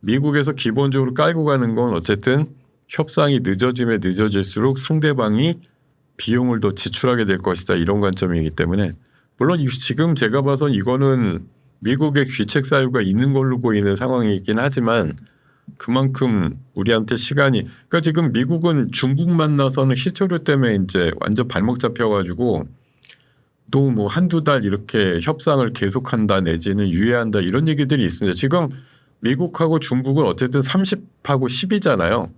미국에서 기본적으로 깔고 가는 건 어쨌든 협상이 늦어지면 늦어질수록 상대방이 비용을 더 지출하게 될 것이다 이런 관점이기 때문에 물론 지금 제가 봐선 이거는 미국의 귀책 사유가 있는 걸로 보이는 상황이긴 하지만 그만큼 우리한테 시간이 그러니까 지금 미국은 중국 만나서는 희초류 때문에 이제 완전 발목 잡혀가지고 또 뭐 한두 달 이렇게 협상을 계속한다 내지는 유예한다 이런 얘기들이 있습니다. 지금 미국하고 중국은 어쨌든 30하고 10이잖아요.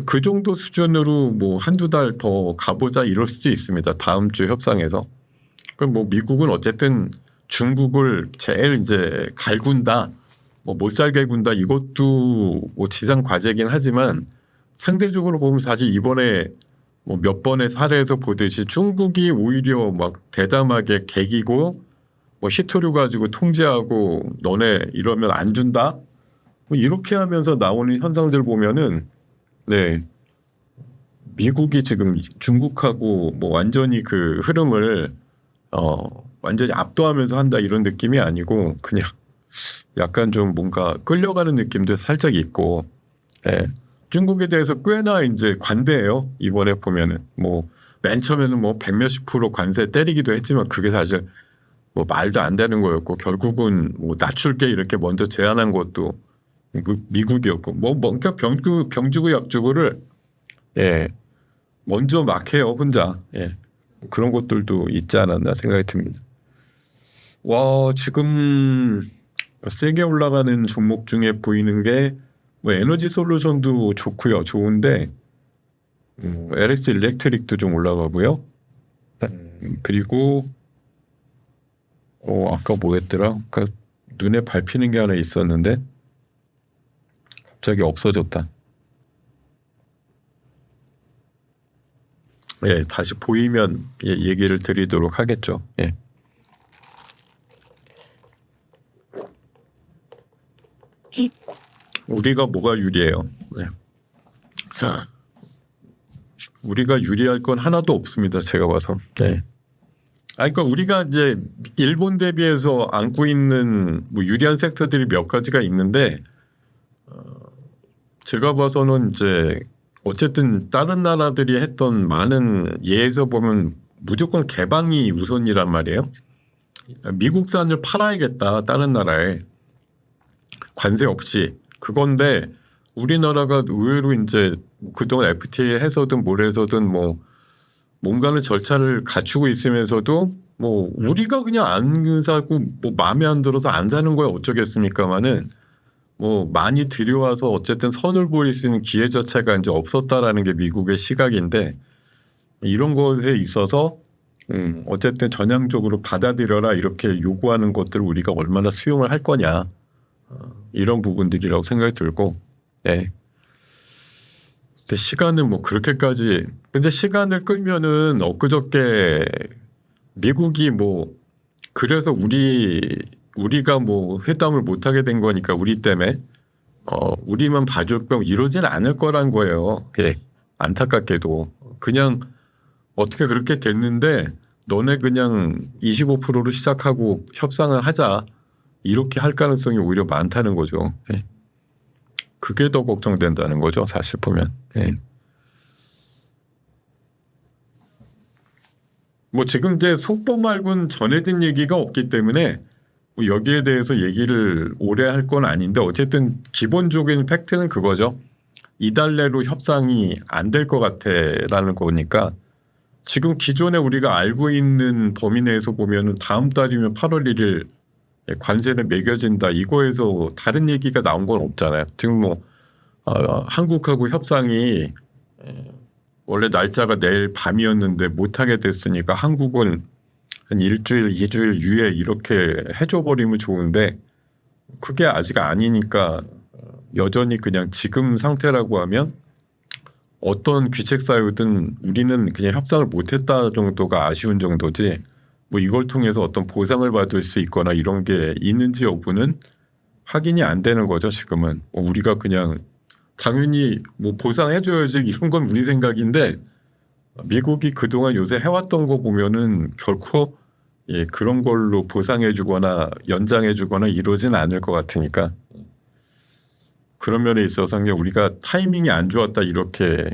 그 정도 수준으로 뭐 한두 달 더 가보자 이럴 수도 있습니다. 다음 주 협상에서. 그럼 뭐 미국은 어쨌든 중국을 제일 이제 갈군다, 뭐 못 살게 군다 이것도 뭐 지상 과제긴 하지만 상대적으로 보면 사실 이번에 뭐 몇 번의 사례에서 보듯이 중국이 오히려 막 대담하게 개기고 뭐 희토류 가지고 통제하고 너네 이러면 안 준다, 뭐 이렇게 하면서 나오는 현상들 보면은 미국이 지금 중국하고 뭐 완전히 그 흐름을 완전히 압도하면서 한다 이런 느낌이 아니고 그냥 약간 좀 뭔가 끌려가는 느낌도 살짝 있고 중국에 대해서 꽤나 이제 관대해요. 이번에 보면은 뭐 맨 처음에는 뭐 100몇십% 관세 때리기도 했지만 그게 사실 뭐 말도 안 되는 거였고 결국은 뭐 낮출게 이렇게 먼저 제안한 것도 미국이었고 뭔가 병주고 약주고를 먼저 막 해요 혼자. 그런 것들도 있지 않았나 생각이 듭니다. 와 지금 세게 올라가는 종목 중에 보이는 게 뭐 에너지 솔루션도 좋고요. 좋은데 LX 일렉트릭도 좀 올라가고요. 그리고 아까 뭐였더라? 아까 눈에 밟히는 게 하나 있었는데 갑자기 없어졌다. 다시 보이면 얘기를 드리도록 하겠죠. 우리가 뭐가 유리해요? 자, 우리가 유리할 건 하나도 없습니다. 제가 봐서. 그러니까 우리가 이제 일본 대비해서 안고 있는 뭐 유리한 섹터들이 몇 가지가 있는데 제가 봐서는 이제 어쨌든 다른 나라들이 했던 많은 예에서 보면 무조건 개방이 우선이란 말이에요. 미국산을 팔아야겠다 다른 나라에 관세 없이 그건데 우리나라가 의외로 이제 그동안 FTA 해서든 뭘 해서든 뭐 뭔가는 절차를 갖추고 있으면서도 뭐 우리가 그냥 안 사고 뭐 마음에 안 들어서 안 사는 거야 어쩌겠습니까마는 뭐 많이 들여와서 어쨌든 선을 보일 수 있는 기회 자체가 이제 없었다라는 게 미국의 시각인데 이런 것에 있어서 어쨌든 전향적으로 받아들여라 이렇게 요구하는 것들을 우리가 얼마나 수용을 할 거냐 이런 부분들이라고 생각이 들고 근데 시간은 뭐 그렇게까지 근데 시간을 끌면은 엊그저께 미국이 뭐 그래서 우리가 뭐 회담을 못 하게 된 거니까 우리 때문에 우리만 봐줄 거면 이러진 않을 거란 거예요. 안타깝게도 그냥 어떻게 그렇게 됐는데 너네 그냥 25%로 시작하고 협상을 하자 이렇게 할 가능성이 오히려 많다는 거죠. 그게 더 걱정된다는 거죠. 사실 보면. 뭐 지금 이제 속보 말고는 전해진 얘기가 없기 때문에 뭐 여기에 대해서 얘기를 오래 할 건 아닌데 어쨌든 기본적인 팩트는 그거죠. 이달 내로 협상이 안 될 것 같아라는 거니까 지금 기존에 우리가 알고 있는 범위 내에서 보면은 다음 달이면 8월 1일 관세는 매겨진다 이거에서 다른 얘기가 나온 건 없잖아요. 지금 뭐 한국하고 협상이 원래 날짜가 내일 밤이었는데 못하게 됐으니까 한국은 한 일주일, 2주일 유예 이렇게 해줘버리면 좋은데 그게 아직 아니니까 여전히 그냥 지금 상태라고 하면 어떤 귀책 사유든 우리는 그냥 협상을 못했다 정도가 아쉬운 정도지 뭐 이걸 통해서 어떤 보상을 받을 수 있거나 이런 게 있는지 여부는 확인이 안 되는 거죠. 지금은 우리가 그냥 당연히 뭐 보상해줘야지 이런 건 우리 생각인데 미국이 그동안 요새 해왔던 거 보면은 결코 그런 걸로 보상해주거나 연장해주거나 이러진 않을 것 같으니까 그런 면에 있어서 그냥 우리가 타이밍이 안 좋았다 이렇게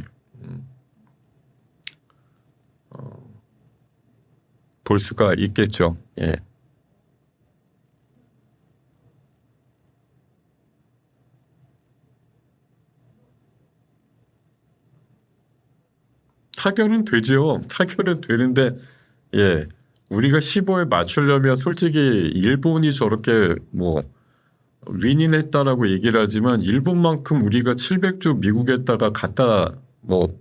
볼 수가 있겠죠. 타결은 되죠. 타결은 되는데 우리가 15에 맞추려면 솔직히 일본이 저렇게 뭐 윈윈했다라고 얘기를 하지만 일본만큼 우리가 700조 미국에다가 갖다 뭐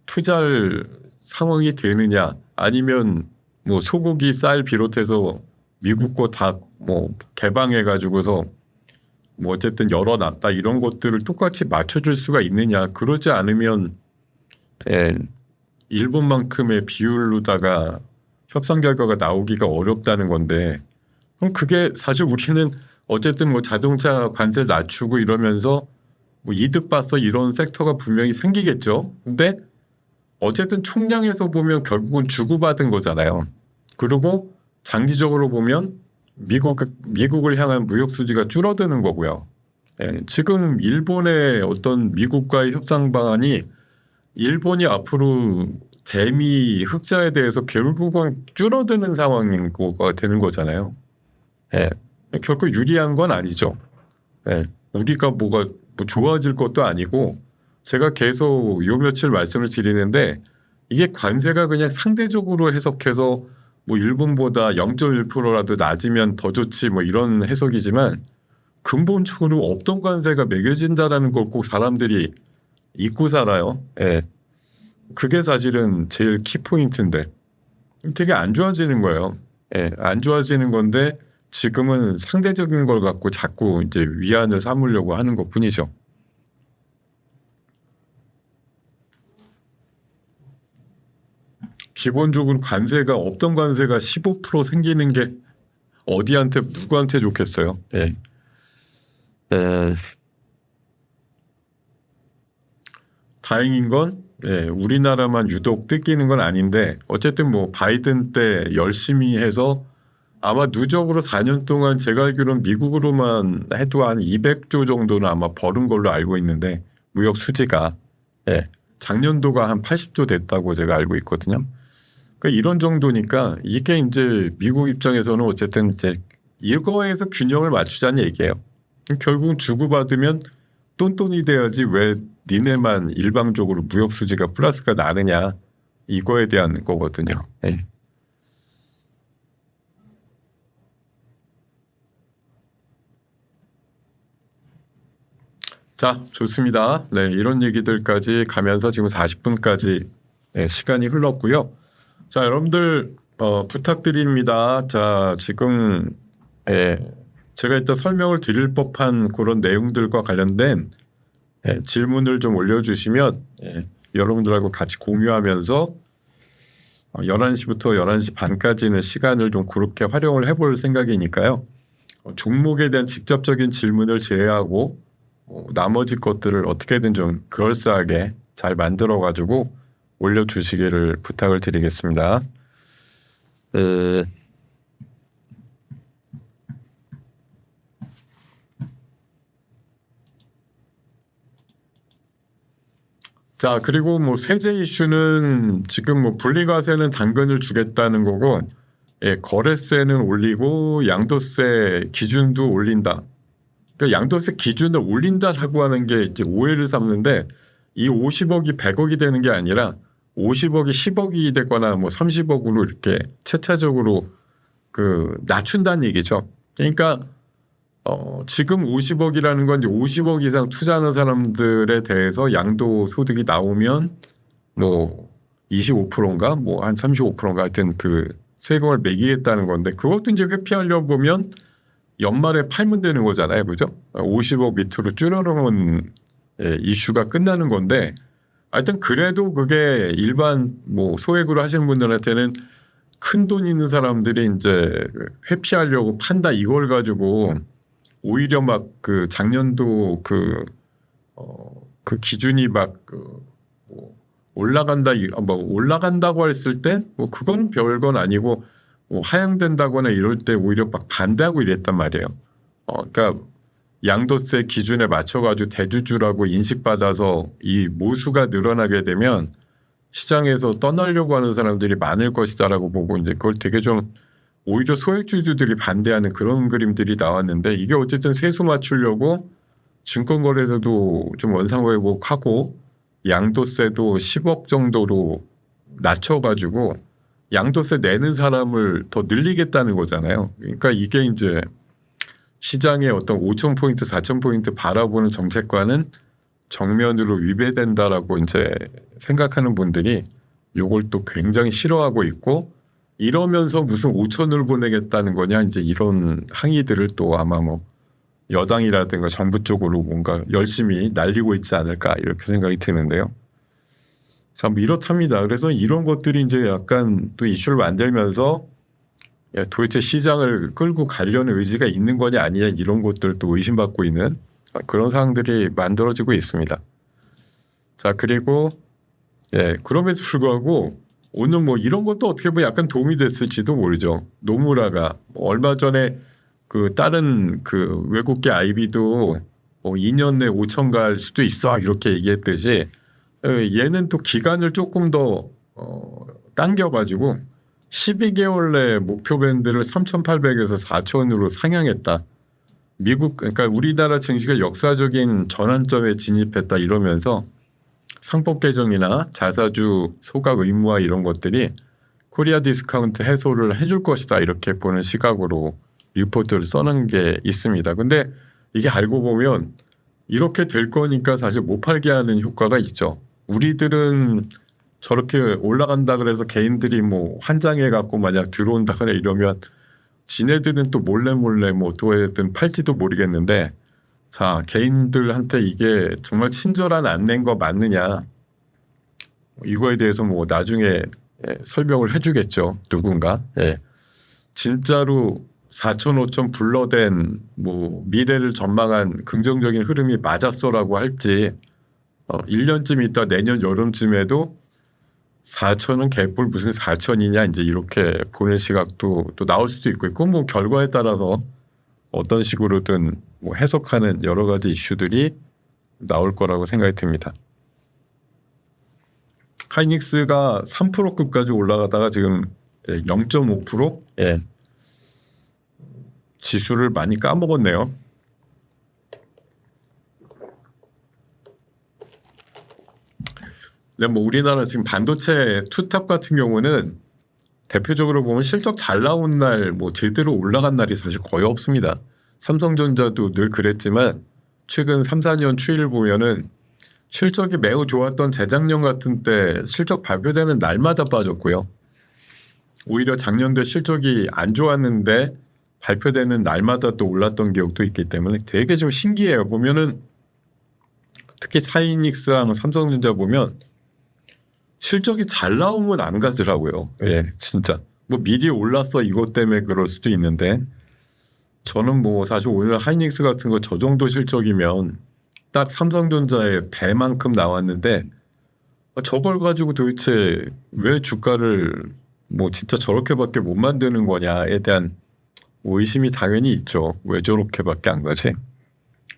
투자할 상황이 되느냐 아니면 뭐 소고기 쌀 비롯해서 미국 거 다 뭐 개방해 가지고서 뭐 어쨌든 열어놨다 이런 것들을 똑같이 맞춰줄 수가 있느냐 그러지 않으면 일본만큼의 비율로다가 협상 결과가 나오기가 어렵다는 건데 그럼 그게 사실 우리는 어쨌든 뭐 자동차 관세 낮추고 이러면서 뭐 이득 봤어 이런 섹터가 분명히 생기겠죠. 근데 어쨌든 총량에서 보면 결국은 주고받은 거잖아요. 그리고 장기적으로 보면 미국을 향한 무역 수지가 줄어드는 거고요. 지금 일본의 어떤 미국과의 협상 방안이 일본이 앞으로 대미 흑자에 대해서 결국은 줄어드는 상황인 거가 되는 거잖아요. 결코 유리한 건 아니죠. 우리가 뭐가 뭐 좋아질 것도 아니고 제가 계속 요 며칠 말씀을 드리는데 이게 관세가 그냥 상대적으로 해석해서 뭐 일본보다 0.1%라도 낮으면 더 좋지 뭐 이런 해석이지만 근본적으로 없던 관세가 매겨진다라는 걸 꼭 사람들이 잊고 살아요. 예. 그게 사실은 제일 키포인트인데 되게 안 좋아지는 거예요. 예. 안 좋아지는 건데 지금은 상대적인 걸 갖고 자꾸 이제 위안을 삼으려고 하는 것 뿐이죠. 기본적으로 관세가 없던 관세가 15% 생기는 게 어디한테 누구한테 좋겠어요. 예. 다행인 건 우리나라만 유독 뜯기는 건 아닌데 어쨌든 뭐 바이든 때 열심히 해서 아마 누적으로 4년 동안 제가 알기로는 미국으로만 해도 한 200조 정도는 아마 벌은 걸로 알고 있는데 무역 수지가 작년도가 한 80조 됐다고 제가 알고 있거든요. 그러니까 이런 정도니까 이게 이제 미국 입장에서는 어쨌든 이제 이거에서 균형을 맞추자는 얘기예요. 결국 주고받으면 똔똔이 돼야지 왜 니네만 일방적으로 무역 수지가 플러스가 나느냐 이거에 대한 거거든요. 네. 자, 좋습니다. 네, 이런 얘기들까지 가면서 지금 40분까지 시간이 흘렀고요. 자, 여러분들 부탁드립니다. 자, 지금 제가 이따 설명을 드릴 법한 그런 내용들과 관련된 질문을 좀 올려주시면 여러분들하고 같이 공유하면서 11시부터 11시 반까지는 시간을 좀 그렇게 활용을 해볼 생각이니까요. 종목에 대한 직접적인 질문을 제외하고 나머지 것들을 어떻게든 좀 그럴싸하게 잘 만들어가지고 올려주시기를 부탁을 드리겠습니다. 자, 그리고 뭐 세제 이슈는 지금 뭐 분리과세는 당근을 주겠다는 거고, 거래세는 올리고 양도세 기준도 올린다. 그러니까 양도세 기준을 올린다라고 하는 게 이제 오해를 삼는데 이 50억이 100억이 되는 게 아니라 50억이 10억이 되거나 뭐 30억으로 이렇게 차차적으로 낮춘다는 얘기죠. 그러니까 지금 50억이라는 건 이제 50억 이상 투자하는 사람들에 대해서 양도 소득이 나오면 뭐 25%인가 뭐 한 35%인가 하여튼 그 세금을 매기겠다는 건데 그것도 이제 회피하려고 보면 연말에 팔면 되는 거잖아요. 그죠? 50억 밑으로 줄여놓은 이슈가 끝나는 건데 하여튼 그래도 그게 일반 뭐 소액으로 하시는 분들한테는 큰 돈 있는 사람들이 이제 회피하려고 판다 이걸 가지고 오히려 막 그 작년도 그 기준이 막 뭐 올라간다 뭐 올라간다고 했을 때 뭐 그건 별건 아니고 뭐 하향된다거나 이럴 때 오히려 막 반대하고 이랬단 말이에요. 그러니까 양도세 기준에 맞춰가지고 대주주라고 인식받아서 이 모수가 늘어나게 되면 시장에서 떠나려고 하는 사람들이 많을 것이다라고 보고 이제 그걸 되게 좀 오히려 소액주주들이 반대하는 그런 그림들이 나왔는데 이게 어쨌든 세수 맞추려고 증권거래소도 좀 원상회복하고 양도세도 10억 정도로 낮춰가지고 양도세 내는 사람을 더 늘리겠다는 거잖아요. 그러니까 이게 이제 시장의 어떤 5,000포인트, 4,000포인트 바라보는 정책과는 정면으로 위배된다라고 이제 생각하는 분들이 이걸 또 굉장히 싫어하고 있고 이러면서 무슨 5천을 보내겠다는 거냐 이제 이런 항의들을 또 아마 뭐 여당이라든가 정부 쪽으로 뭔가 열심히 날리고 있지 않을까 이렇게 생각이 드는데요. 참 이렇답니다. 그래서 이런 것들이 이제 약간 또 이슈를 만들면서 도대체 시장을 끌고 가려는 의지가 있는 거냐 아니냐 이런 것들도 의심받고 있는 그런 상황들이 만들어지고 있습니다. 자 그리고 그럼에도 불구하고 오늘 뭐 이런 것도 어떻게 보면 약간 도움이 됐을지도 모르죠. 노무라가 얼마 전에 그 다른 그 외국계 IB도 2년 내 5천 갈 수도 있어 이렇게 얘기했듯이 얘는 또 기간을 조금 더 당겨가지고 12개월 내 목표 밴드를 3,800에서 4,000으로 상향했다. 미국 그러니까 우리나라 증시가 역사적인 전환점에 진입했다 이러면서 상법 개정이나 자사주 소각 의무화 이런 것들이 코리아 디스카운트 해소를 해줄 것이다 이렇게 보는 시각으로 리포트를 써놓은 게 있습니다. 근데 이게 알고 보면 이렇게 될 거니까 사실 못 팔게 하는 효과가 있죠. 우리들은 저렇게 올라간다 그래서 개인들이 뭐 환장해 갖고 만약 들어온다거나 이러면 지네들은 또 몰래 뭐 어떻게든 팔지도 모르겠는데 자 개인들한테 이게 정말 친절한 안내인 거 맞느냐 이거에 대해서 뭐 나중에 설명을 해주겠죠 누군가. 진짜로 4천 5천 불러댄 뭐 미래를 전망한 긍정적인 흐름이 맞았어라고 할지 1년쯤 있다 내년 여름쯤에도 4천은 개뿔 무슨 4천이냐 이제 이렇게 보는 시각도 또 나올 수도 있고 그건 뭐 결과에 따라서 어떤 식으로든 뭐 해석하는 여러 가지 이슈들이 나올 거라고 생각이 듭니다. 하이닉스가 3%급까지 올라가다가 지금 0.5%? 지수를 많이 까먹었네요. 근데 뭐 우리나라 지금 반도체 투탑 같은 경우는 대표적으로 보면 실적 잘 나온 날 뭐 제대로 올라간 날이 사실 거의 없습니다. 삼성전자도 늘 그랬지만 최근 3, 4년 추이를 보면은 실적이 매우 좋았던 재작년 같은 때 실적 발표되는 날마다 빠졌고요. 오히려 작년도에 실적이 안 좋았는데 발표되는 날마다 또 올랐던 기억도 있기 때문에 되게 좀 신기해요. 보면은 특히 하이닉스랑 삼성전자 보면 실적이 잘 나오면 안 가더라고요. 진짜. 뭐 미리 올랐어 이것 때문에 그럴 수도 있는데 저는 뭐 사실 오늘 하이닉스 같은 거 저 정도 실적이면 딱 삼성전자의 배만큼 나왔는데 저걸 가지고 도대체 왜 주가를 뭐 진짜 저렇게밖에 못 만드는 거냐에 대한 의심이 당연히 있죠. 왜 저렇게밖에 안 가지?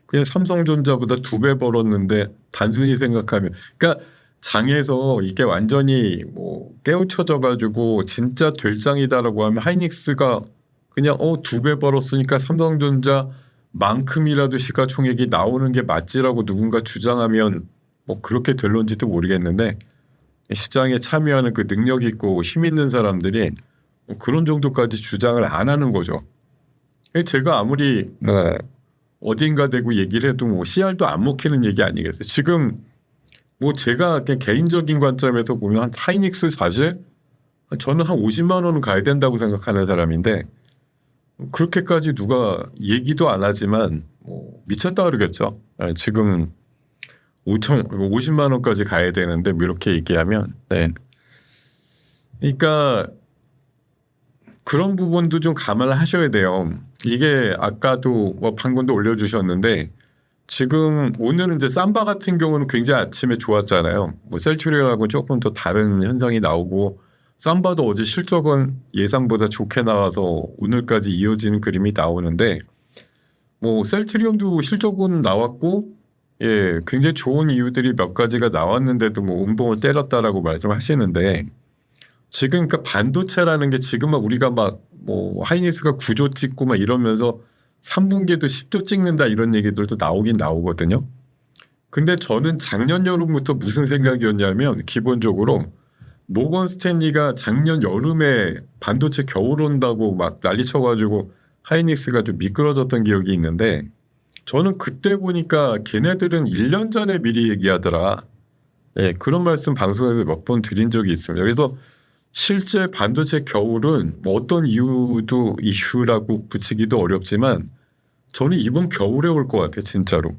그냥 삼성전자보다 2배 벌었는데 단순히 생각하면 그러니까 장에서 이게 완전히 뭐 깨우쳐져 가지고 진짜 될 장이다라고 하면 하이닉스가 그냥 2배 벌었으니까 삼성전자만큼이라도 시가총액이 나오는 게 맞지라고 누군가 주장하면 뭐 그렇게 될런지도 모르겠는데 시장에 참여하는 그 능력 있고 힘 있는 사람들이 뭐 그런 정도까지 주장을 안 하는 거죠. 제가 아무리 어딘가 대고 얘기를 해도 뭐 CR도 안 먹히는 얘기 아니겠어요. 지금 뭐 제가 그냥 개인적인 관점에서 보면 하이닉스 사실 저는 한 50만 원은 가야 된다고 생각하는 사람인데 그렇게까지 누가 얘기도 안 하지만 뭐 미쳤다 그러겠죠. 지금 50만 원까지 가야 되는데 뭐 이렇게 얘기하면 그러니까 그런 부분도 좀 감안을 하셔야 돼요. 이게 아까도 뭐 방금도 올려주셨는데 지금 오늘은 이제 삼바 같은 경우는 굉장히 아침에 좋았잖아요. 뭐 셀트리온하고 조금 더 다른 현상이 나오고 삼바도 어제 실적은 예상보다 좋게 나와서 오늘까지 이어지는 그림이 나오는데 뭐 셀트리온도 실적은 나왔고 굉장히 좋은 이유들이 몇 가지가 나왔는데도 뭐 음봉을 때렸다라고 말씀하시는데 지금 그러니까 반도체라는 게 지금 우리가 막 뭐 하이닉스가 9조 찍고 막 이러면서 3분기에도 10조 찍는다 이런 얘기들도 나오긴 나오거든요. 근데 저는 작년 여름부터 무슨 생각이었냐면 기본적으로 모건 스탠리가 작년 여름에 반도체 겨울 온다고 막 난리 쳐가지고 하이닉스가 좀 미끄러졌던 기억이 있는데 저는 그때 보니까 걔네들은 1년 전에 미리 얘기하더라. 그런 말씀 방송에서 몇 번 드린 적이 있습니다. 그래서 실제 반도체 겨울은 뭐 어떤 이유도 이슈라고 붙이기도 어렵지만 저는 이번 겨울에 올 것 같아요. 진짜로.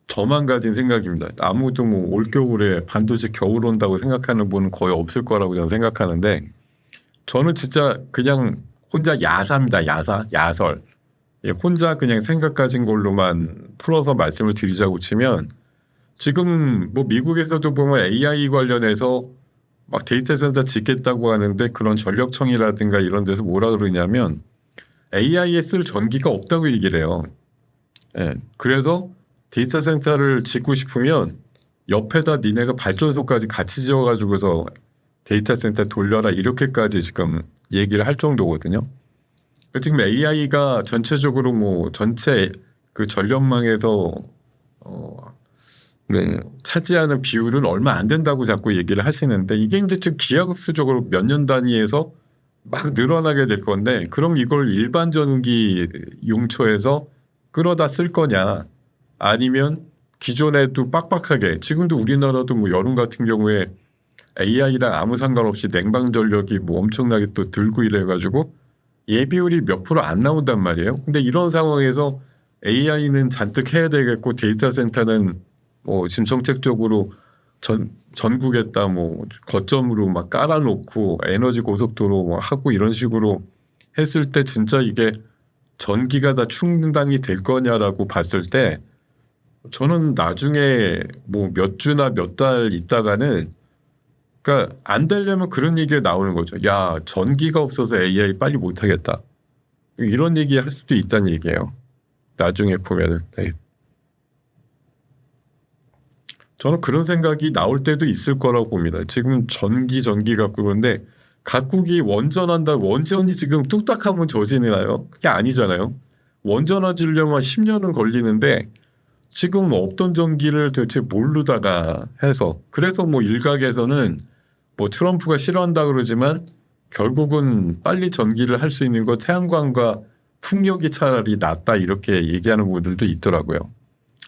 저만 가진 생각입니다. 아무도 뭐 올겨울에 반도체 겨울 온다고 생각하는 분은 거의 없을 거라고 저는 생각하는데 저는 진짜 그냥 혼자 야사입니다. 야설. 혼자 그냥 생각 가진 걸로만 풀어서 말씀을 드리자고 치면 지금 뭐 미국에서도 보면 AI 관련해서 막 데이터 센터 짓겠다고 하는데 그런 전력청이라든가 이런 데서 뭐라 그러냐면 AI에 쓸 전기가 없다고 얘기를 해요. 그래서 데이터 센터를 짓고 싶으면 옆에다 니네가 발전소까지 같이 지어가지고서 데이터 센터 돌려라 이렇게까지 지금 얘기를 할 정도거든요. 지금 AI가 전체적으로 뭐 전체 그 전력망에서 네. 차지하는 비율은 얼마 안 된다고 자꾸 얘기를 하시는데 이게 이제 좀 기하급수적으로 몇 년 단위에서 막 늘어나게 될 건데 그럼 이걸 일반 전기 용처에서 끌어다 쓸 거냐 아니면 기존에도 빡빡하게 지금도 우리나라도 뭐 여름 같은 경우에 AI랑 아무 상관없이 냉방 전력이 뭐 엄청나게 또 들고 이래가지고 예비율이 몇 프로 안 나온단 말이에요. 근데 이런 상황에서 AI는 잔뜩 해야 되겠고 데이터 센터는 뭐 지금 정책적으로 전국에다 뭐 거점으로 막 깔아놓고 에너지 고속도로 뭐 하고 이런 식으로 했을 때 진짜 이게 전기가 다 충당이 될 거냐라고 봤을 때 저는 나중에 뭐 몇 주나 몇 달 있다가는 그러니까 안 되려면 그런 얘기가 나오는 거죠. 야, 전기가 없어서 AI 빨리 못 하겠다. 이런 얘기 할 수도 있다는 얘기예요. 나중에 보면은. 네. 저는 그런 생각이 나올 때도 있을 거라고 봅니다. 지금 전기 갖고 그런데 각국이 원전이 지금 뚝딱하면 저지나요? 그게 아니잖아요. 원전화지려면 10년은 걸리는데 지금 없던 전기를 도대체 모르다가 해서 그래서 뭐 일각에서는 뭐 트럼프가 싫어한다 그러지만 결국은 빨리 전기를 할 수 있는 거 태양광과 풍력이 차라리 낫다 이렇게 얘기하는 분들도 있더라고요.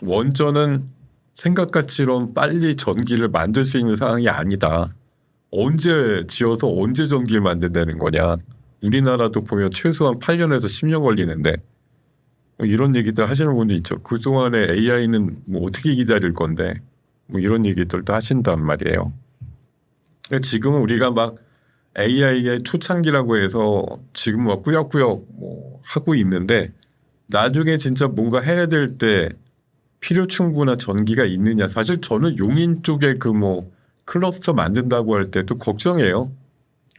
원전은 생각같이론 빨리 전기를 만들 수 있는 상황이 아니다. 언제 지어서 언제 전기를 만든다는 거냐. 우리나라도 보면 최소한 8년에서 10년 걸리는데 이런 얘기들 하시는 분도 있죠. 그동안에 AI는 뭐 어떻게 기다릴 건데 뭐 이런 얘기들도 하신단 말이에요. 지금은 우리가 막 AI의 초창기라고 해서 지금 막 꾸역꾸역 뭐 하고 있는데 나중에 진짜 뭔가 해야 될 때 필요 충분한 전기가 있느냐. 사실 저는 용인 쪽에 그 뭐 클러스터 만든다고 할 때도 걱정해요.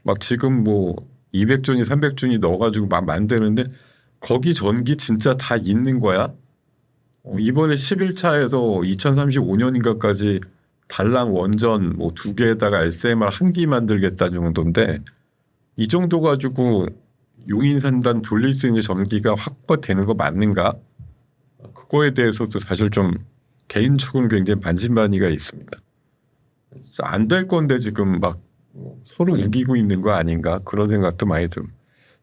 막 지금 뭐 200존이 300존이 넣어가지고 막 만드는데 거기 전기 진짜 다 있는 거야? 이번에 11차에서 2035년인가까지 달랑 원전 뭐 2개에다가 SMR 1기 만들겠다는 정도인데 이 정도 가지고 용인산단 돌릴 수 있는 전기가 확보되는 거 맞는가? 그거에 대해서도 사실 좀 개인적으로는 굉장히 반신반의가 있습니다. 안 될 건데 지금 막 서로 우기고 있는 거 아닌가 그런 생각도 많이 듭니다.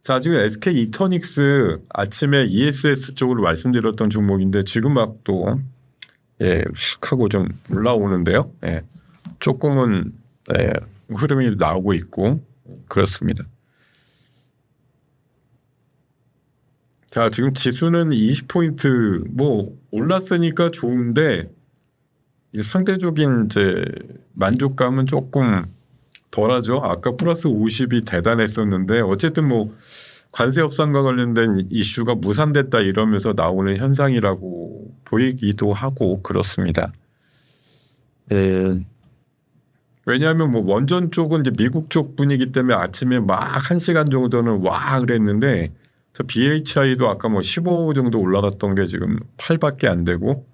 자, 지금 SK 이터닉스 아침에 ESS 쪽으로 말씀드렸던 종목인데 지금 막 또 휙 하고 좀 올라오는데요. 조금은 흐름이 나오고 있고 그렇습니다. 자, 지금 지수는 20포인트 뭐 올랐으니까 좋은데 상대적인 이제 만족감은 조금 덜하죠. 아까 플러스 50이 대단했었는데 어쨌든 뭐 관세 협상과 관련된 이슈가 무산됐다 이러면서 나오는 현상이라고 보이기도 하고 그렇습니다. 왜냐하면 뭐 원전 쪽은 이제 미국 쪽 분위기 때문에 아침에 막 1시간 정도는 와 그랬는데 BHI도 아까 뭐 15 정도 올라갔던 게 지금 8밖에 안 되고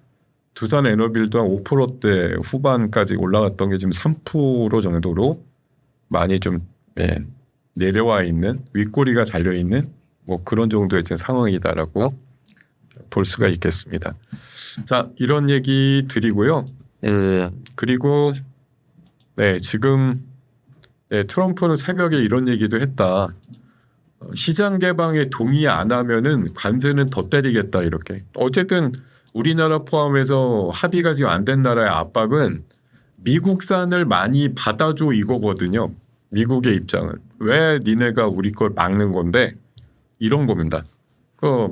두산 에너빌도 한 5%대 후반까지 올라갔던 게 지금 3% 정도로 많이 좀 내려와 있는 윗꼬리가 달려 있는 뭐 그런 정도의 상황이다라고 볼 수가 있겠습니다. 자, 이런 얘기 드리고요. 그리고 지금 트럼프는 새벽에 이런 얘기도 했다. 시장 개방에 동의 안 하면은 관세는 더 때리겠다 이렇게. 어쨌든 우리나라 포함해서 합의가 지금 안 된 나라의 압박은 미국산을 많이 받아줘 이거거든요. 미국의 입장은 왜 니네가 우리 걸 막는 건데 이런 겁니다.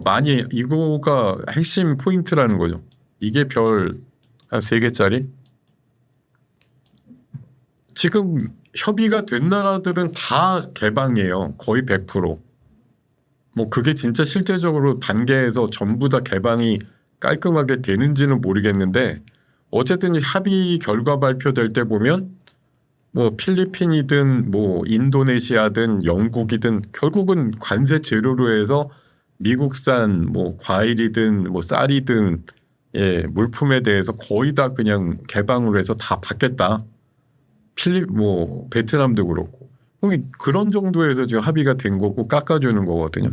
많이 이거가 핵심 포인트라는 거죠. 이게 별 한 3개짜리 지금 협의가 된 나라들은 다 개방이에요. 거의 100%. 뭐 그게 진짜 실제적으로 단계에서 전부 다 개방이 깔끔하게 되는지는 모르겠는데 어쨌든 합의 결과 발표될 때 보면 뭐 필리핀이든 뭐 인도네시아든 영국이든 결국은 관세 제로로 해서 미국산 뭐 과일이든 뭐 쌀이든 물품에 대해서 거의 다 그냥 개방으로 해서 다 받겠다. 뭐 베트남도 그렇고 그런 정도에서 지금 합의가 된 거고 깎아주는 거거든요.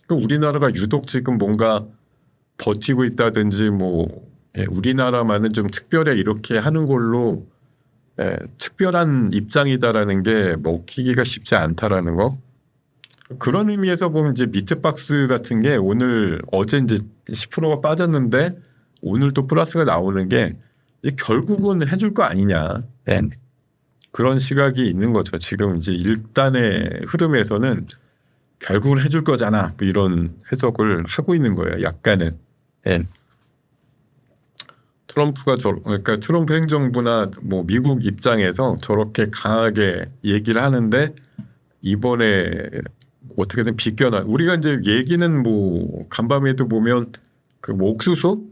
그 우리나라가 유독 지금 뭔가 버티고 있다든지 뭐 우리나라만은 좀 특별해 이렇게 하는 걸로 특별한 입장이다라는 게 먹히기가 쉽지 않다라는 거. 그런 의미에서 보면 이제 미트박스 같은 게 오늘 어제 이제 10%가 빠졌는데 오늘 또 플러스가 나오는 게 이제 결국은 해줄 거 아니냐. 그런 시각이 있는 거죠. 지금 이제 일단의 흐름에서는 결국은 해줄 거잖아. 뭐 이런 해석을 하고 있는 거예요. 약간은. 트럼프가 그러니까 트럼프 행정부나 뭐 미국 입장에서 저렇게 강하게 얘기를 하는데 이번에 어떻게든 비껴나 우리가 이제 얘기는 뭐 간밤에도 보면 그 뭐 옥수수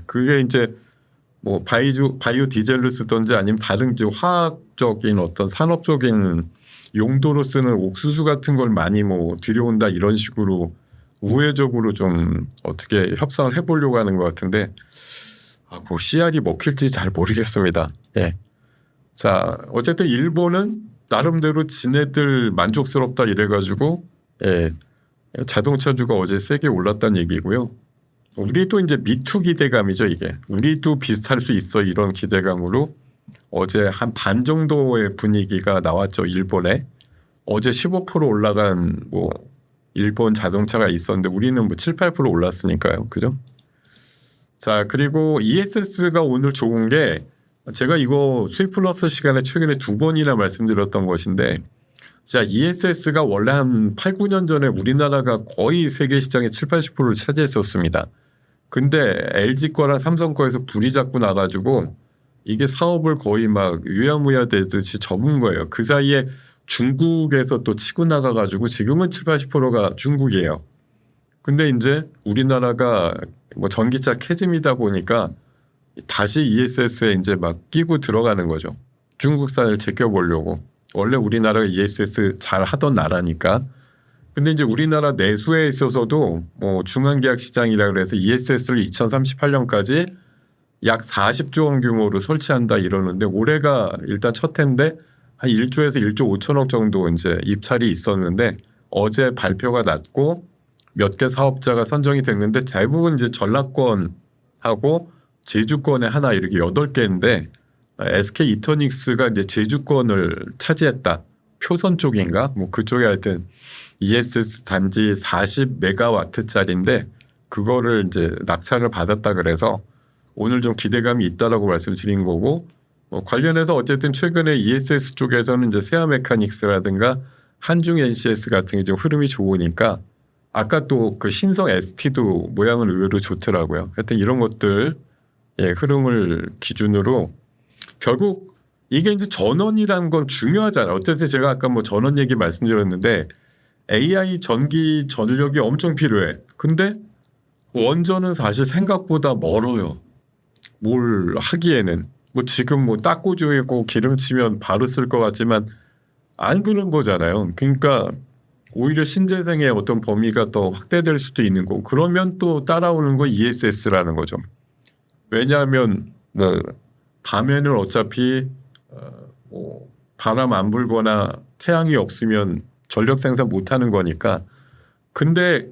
그게 이제 뭐 바이오 디젤로 쓰든지 아니면 다른 이제 화학적인 어떤 산업적인 용도로 쓰는 옥수수 같은 걸 많이 뭐 들여온다 이런 식으로 우회적으로 좀 어떻게 협상을 해보려고 하는 것 같은데 뭐 CR이 먹힐지 잘 모르겠습니다. 자 어쨌든 일본은 나름대로 지네들 만족스럽다 이래가지고 자동차주가 어제 세게 올랐다는 얘기고요. 우리도 이제 미투 기대감이죠 이게. 우리도 비슷할 수 있어 이런 기대감으로 어제 한 반 정도의 분위기가 나왔죠 일본에. 어제 15% 올라간 뭐 일본 자동차가 있었는데 우리는 뭐 7, 8% 올랐으니까요. 그죠? 자 그리고 ESS가 오늘 좋은 게 제가 이거 수익 플러스 시간에 최근에 2번이나 말씀드렸던 것인데 자 ESS가 원래 한 8, 9년 전에 우리나라가 거의 세계 시장의 7, 80%를 차지했었습니다. 근데 LG 거랑 삼성 거에서 불이 자꾸 나가지고 이게 사업을 거의 막 유야무야 되듯이 접은 거예요. 그 사이에 중국에서 또 치고 나가가지고 지금은 7, 80%가 중국이에요. 근데 이제 우리나라가 뭐 전기차 캐즘이다 보니까 다시 ESS에 이제 막 끼고 들어가는 거죠. 중국산을 제껴보려고. 원래 우리나라가 ESS 잘 하던 나라니까. 근데 이제 우리나라 내수에 있어서도 뭐 중앙계약 시장이라 그래서 ESS를 2038년까지 약 40조 원 규모로 설치한다 이러는데 올해가 일단 첫 해인데 한 1조에서 1조 5천억 정도 이제 입찰이 있었는데 어제 발표가 났고 몇 개 사업자가 선정이 됐는데 대부분 이제 전라권하고 제주권에 하나 이렇게 8개인데 SK 이터닉스가 이제 제주권을 차지했다. 표선 쪽인가? 뭐 그쪽에 하여튼 ESS 단지 40메가와트짜리인데 그거를 이제 낙찰을 받았다 그래서 오늘 좀 기대감이 있다라고 말씀드린 거고 관련해서 어쨌든 최근에 ESS 쪽에서는 이제 세아 메카닉스라든가 한중 NCS 같은 게 좀 흐름이 좋으니까 아까 또 그 신성 ST도 모양은 의외로 좋더라고요. 하여튼 이런 것들 흐름을 기준으로 결국 이게 이제 전원이라는 건 중요하잖아요. 어쨌든 제가 아까 뭐 전원 얘기 말씀드렸는데 AI 전기 전력이 엄청 필요해. 근데 원전은 사실 생각보다 멀어요. 뭘 하기에는 뭐 지금 뭐 닦고조이고 기름치면 바로 쓸 것 같지만 안 그런 거잖아요. 그러니까 오히려 신재생의 어떤 범위가 더 확대될 수도 있는 거고 그러면 또 따라오는 건 ESS라는 거죠. 왜냐하면 밤에는 어차피 뭐 바람 안 불거나 태양이 없으면 전력 생산 못 하는 거니까 근데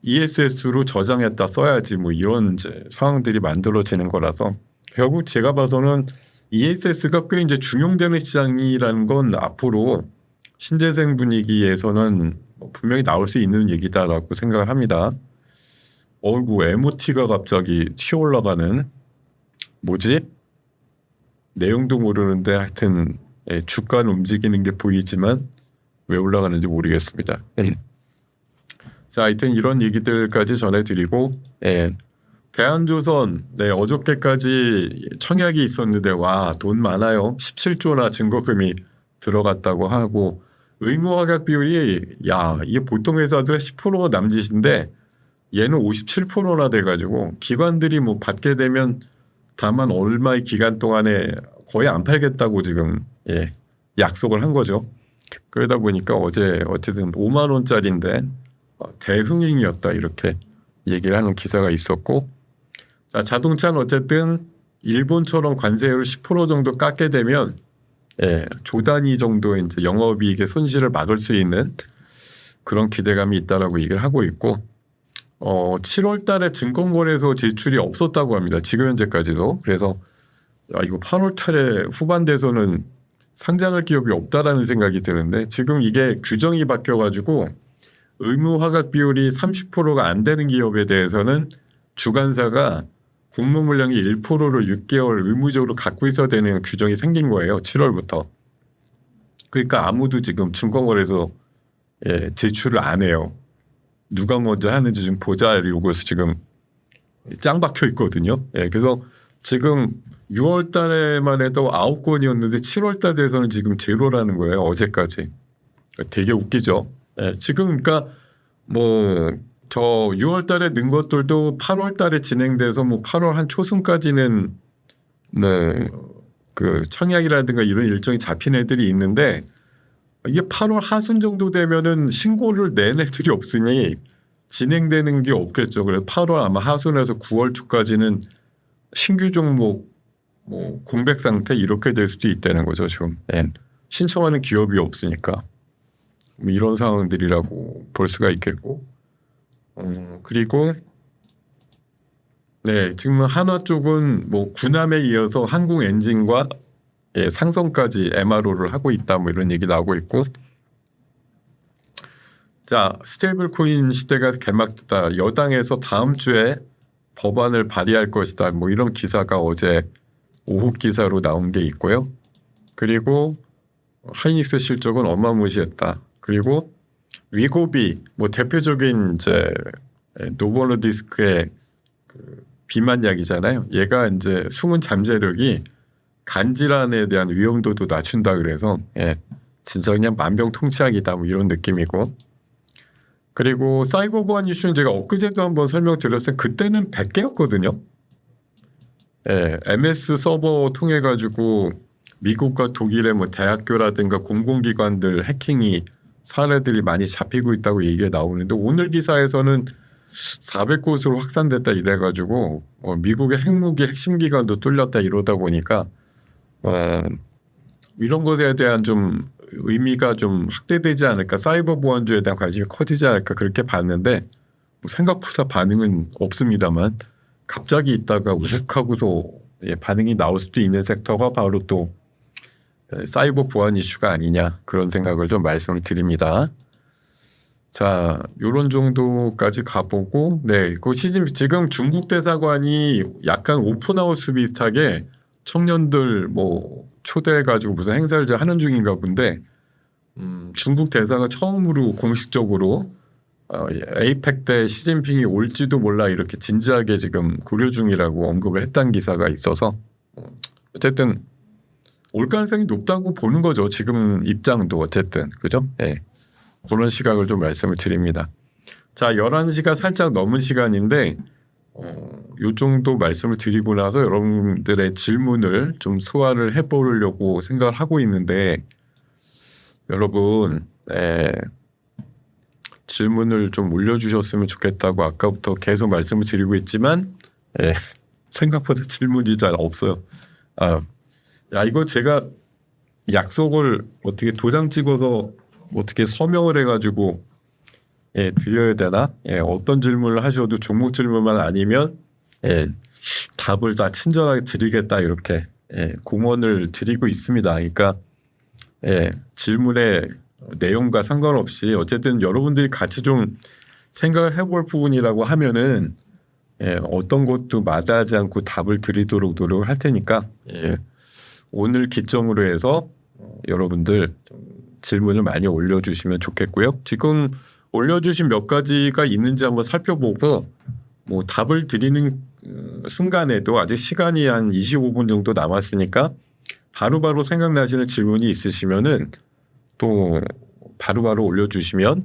ESS로 저장했다 써야지 뭐 이런 이제 상황들이 만들어지는 거라서 결국 제가 봐서는 ESS가 꽤 이제 중용되는 시장이라는 건 앞으로 신재생 분위기에서는 분명히 나올 수 있는 얘기다라고 생각을 합니다. 어이구 MOT가 갑자기 튀어 올라가는 뭐지? 내용도 모르는데 하여튼 주가는 움직이는 게 보이지만 왜 올라가는지 모르겠습니다. 자, 하여튼 이런 얘기들까지 전해드리고 대한조선 어저께까지 청약이 있었는데 와 돈 많아요. 17조나 증거금이 들어갔다고 하고 의무화각 비율이 이게 보통 회사들의 10% 남짓인데 얘는 57%나 돼가지고 기관들이 뭐 받게 되면 다만 얼마의 기간 동안에 거의 안 팔겠다고 지금 약속을 한 거죠. 그러다 보니까 어제 어쨌든 5만 원짜리인데 대흥행이었다 이렇게 얘기를 하는 기사가 있었고 자, 자동차는 어쨌든 일본처럼 관세율을 10% 정도 깎게 되면 조 단위 정도 이제 영업이익의 손실을 막을 수 있는 그런 기대감이 있다라고 얘기를 하고 있고 7월 달에 증권거래소 제출이 없었다고 합니다. 지금 현재까지도. 그래서 이거 8월 달에 후반 돼서는 상장할 기업이 없다라는 생각이 드는데 지금 이게 규정이 바뀌어가지고 의무 화각 비율이 30%가 안 되는 기업에 대해서는 주관사가 공모 물량의 1%를 6개월 의무적으로 갖고 있어야 되는 규정이 생긴 거예요. 7월부터. 그러니까 아무도 지금 증권거래소 제출을 안 해요. 누가 먼저 하는지 좀 보자 이러고 지금 짱 박혀 있거든요. 그래서 지금 6월 달에만 해도 9건이었는데 7월 달 돼서는 지금 제로라는 거예요. 어제까지. 되게 웃기죠. 지금 그러니까 뭐 저 6월 달에 는 것들도 8월 달에 진행돼서 뭐 8월 한 초순까지는 그 청약이라든가 이런 일정이 잡힌 애들이 있는데 이게 8월 하순 정도 되면은 신고를 낸 애들이 없으니 진행되는 게 없겠죠. 그래서 8월 아마 하순에서 9월 초까지는 신규 종목 뭐 공백 상태 이렇게 될 수도 있다는 거죠. 지금 신청하는 기업이 없으니까 뭐 이런 상황들이라고 볼 수가 있겠고 그리고 지금 한화 쪽은 뭐 군함에 이어서 한국 엔진과 상성까지 MRO를 하고 있다 뭐 이런 얘기 나오고 있고 자 스테이블 코인 시대가 개막됐다. 여당에서 다음 주에 법안을 발의할 것이다. 뭐 이런 기사가 어제 오후 기사로 나온 게 있고요. 그리고 하이닉스 실적은 어마무시했다. 그리고 위고비 뭐 대표적인 이제 노보노디스크의 그 비만약이잖아요. 얘가 이제 숨은 잠재력이 간질환에 대한 위험도도 낮춘다 그래서 진짜 그냥 만병통치약이다 뭐 이런 느낌이고 그리고 사이버 보안 이슈는 제가 엊그제도 한번 설명드렸어요. 그때는 100개였거든요. MS 서버 통해 가지고 미국과 독일의 뭐 대학교라든가 공공기관들 해킹이 사례들이 많이 잡히고 있다고 얘기가 나오는데 오늘 기사에서는 400곳으로 확산됐다 이래가지고 미국의 핵무기 핵심 기관도 뚫렸다 이러다 보니까 이런 것에 대한 좀 의미가 좀 확대되지 않을까 사이버 보안주에 대한 관심이 커지지 않을까 그렇게 봤는데 뭐 생각보다 반응은 없습니다만 갑자기 있다가 우색하고서 반응이 나올 수도 있는 섹터가 바로 또 사이버 보안 이슈가 아니냐 그런 생각을 좀 말씀을 드립니다. 자, 요런 정도까지 가보고 그 지금 중국 대사관이 약간 오픈하우스 비슷하게 청년들 뭐 초대해가지고 무슨 행사를 하는 중인가 본데 중국 대사가 처음으로 공식적으로 에이펙 때 시진핑이 올지도 몰라 이렇게 진지하게 지금 고려 중이라고 언급을 했다는 기사가 있어서 어쨌든 올 가능성이 높다고 보는 거죠. 지금 입장도 어쨌든 그죠? 그런 시각을 좀 말씀을 드립니다. 자, 11시가 살짝 넘은 시간인데 요 정도 말씀을 드리고 나서 여러분들의 질문을 좀 소화를 해보려고 생각을 하고 있는데 여러분 질문을 좀 올려주셨으면 좋겠다고 아까부터 계속 말씀을 드리고 있지만 생각보다 질문이 잘 없어요. 이거 제가 약속을 어떻게 도장 찍어서 어떻게 서명을 해가지고 드려야 되나? 어떤 질문을 하셔도 종목 질문만 아니면 답을 다 친절하게 드리겠다 이렇게 공언을 드리고 있습니다. 그러니까 질문의 내용과 상관없이 어쨌든 여러분들이 같이 좀 생각을 해볼 부분이라고 하면은 어떤 것도 마다하지 않고 답을 드리도록 노력을 할 테니까 오늘 기점으로 해서 여러분들 질문을 많이 올려주시면 좋겠고요. 지금 올려주신 몇 가지가 있는지 한번 살펴보고 뭐 답을 드리는 순간에도 아직 시간이 한 25분 정도 남았으니까 바로바로 생각나시는 질문이 있으시면은 또 바로바로 올려주시면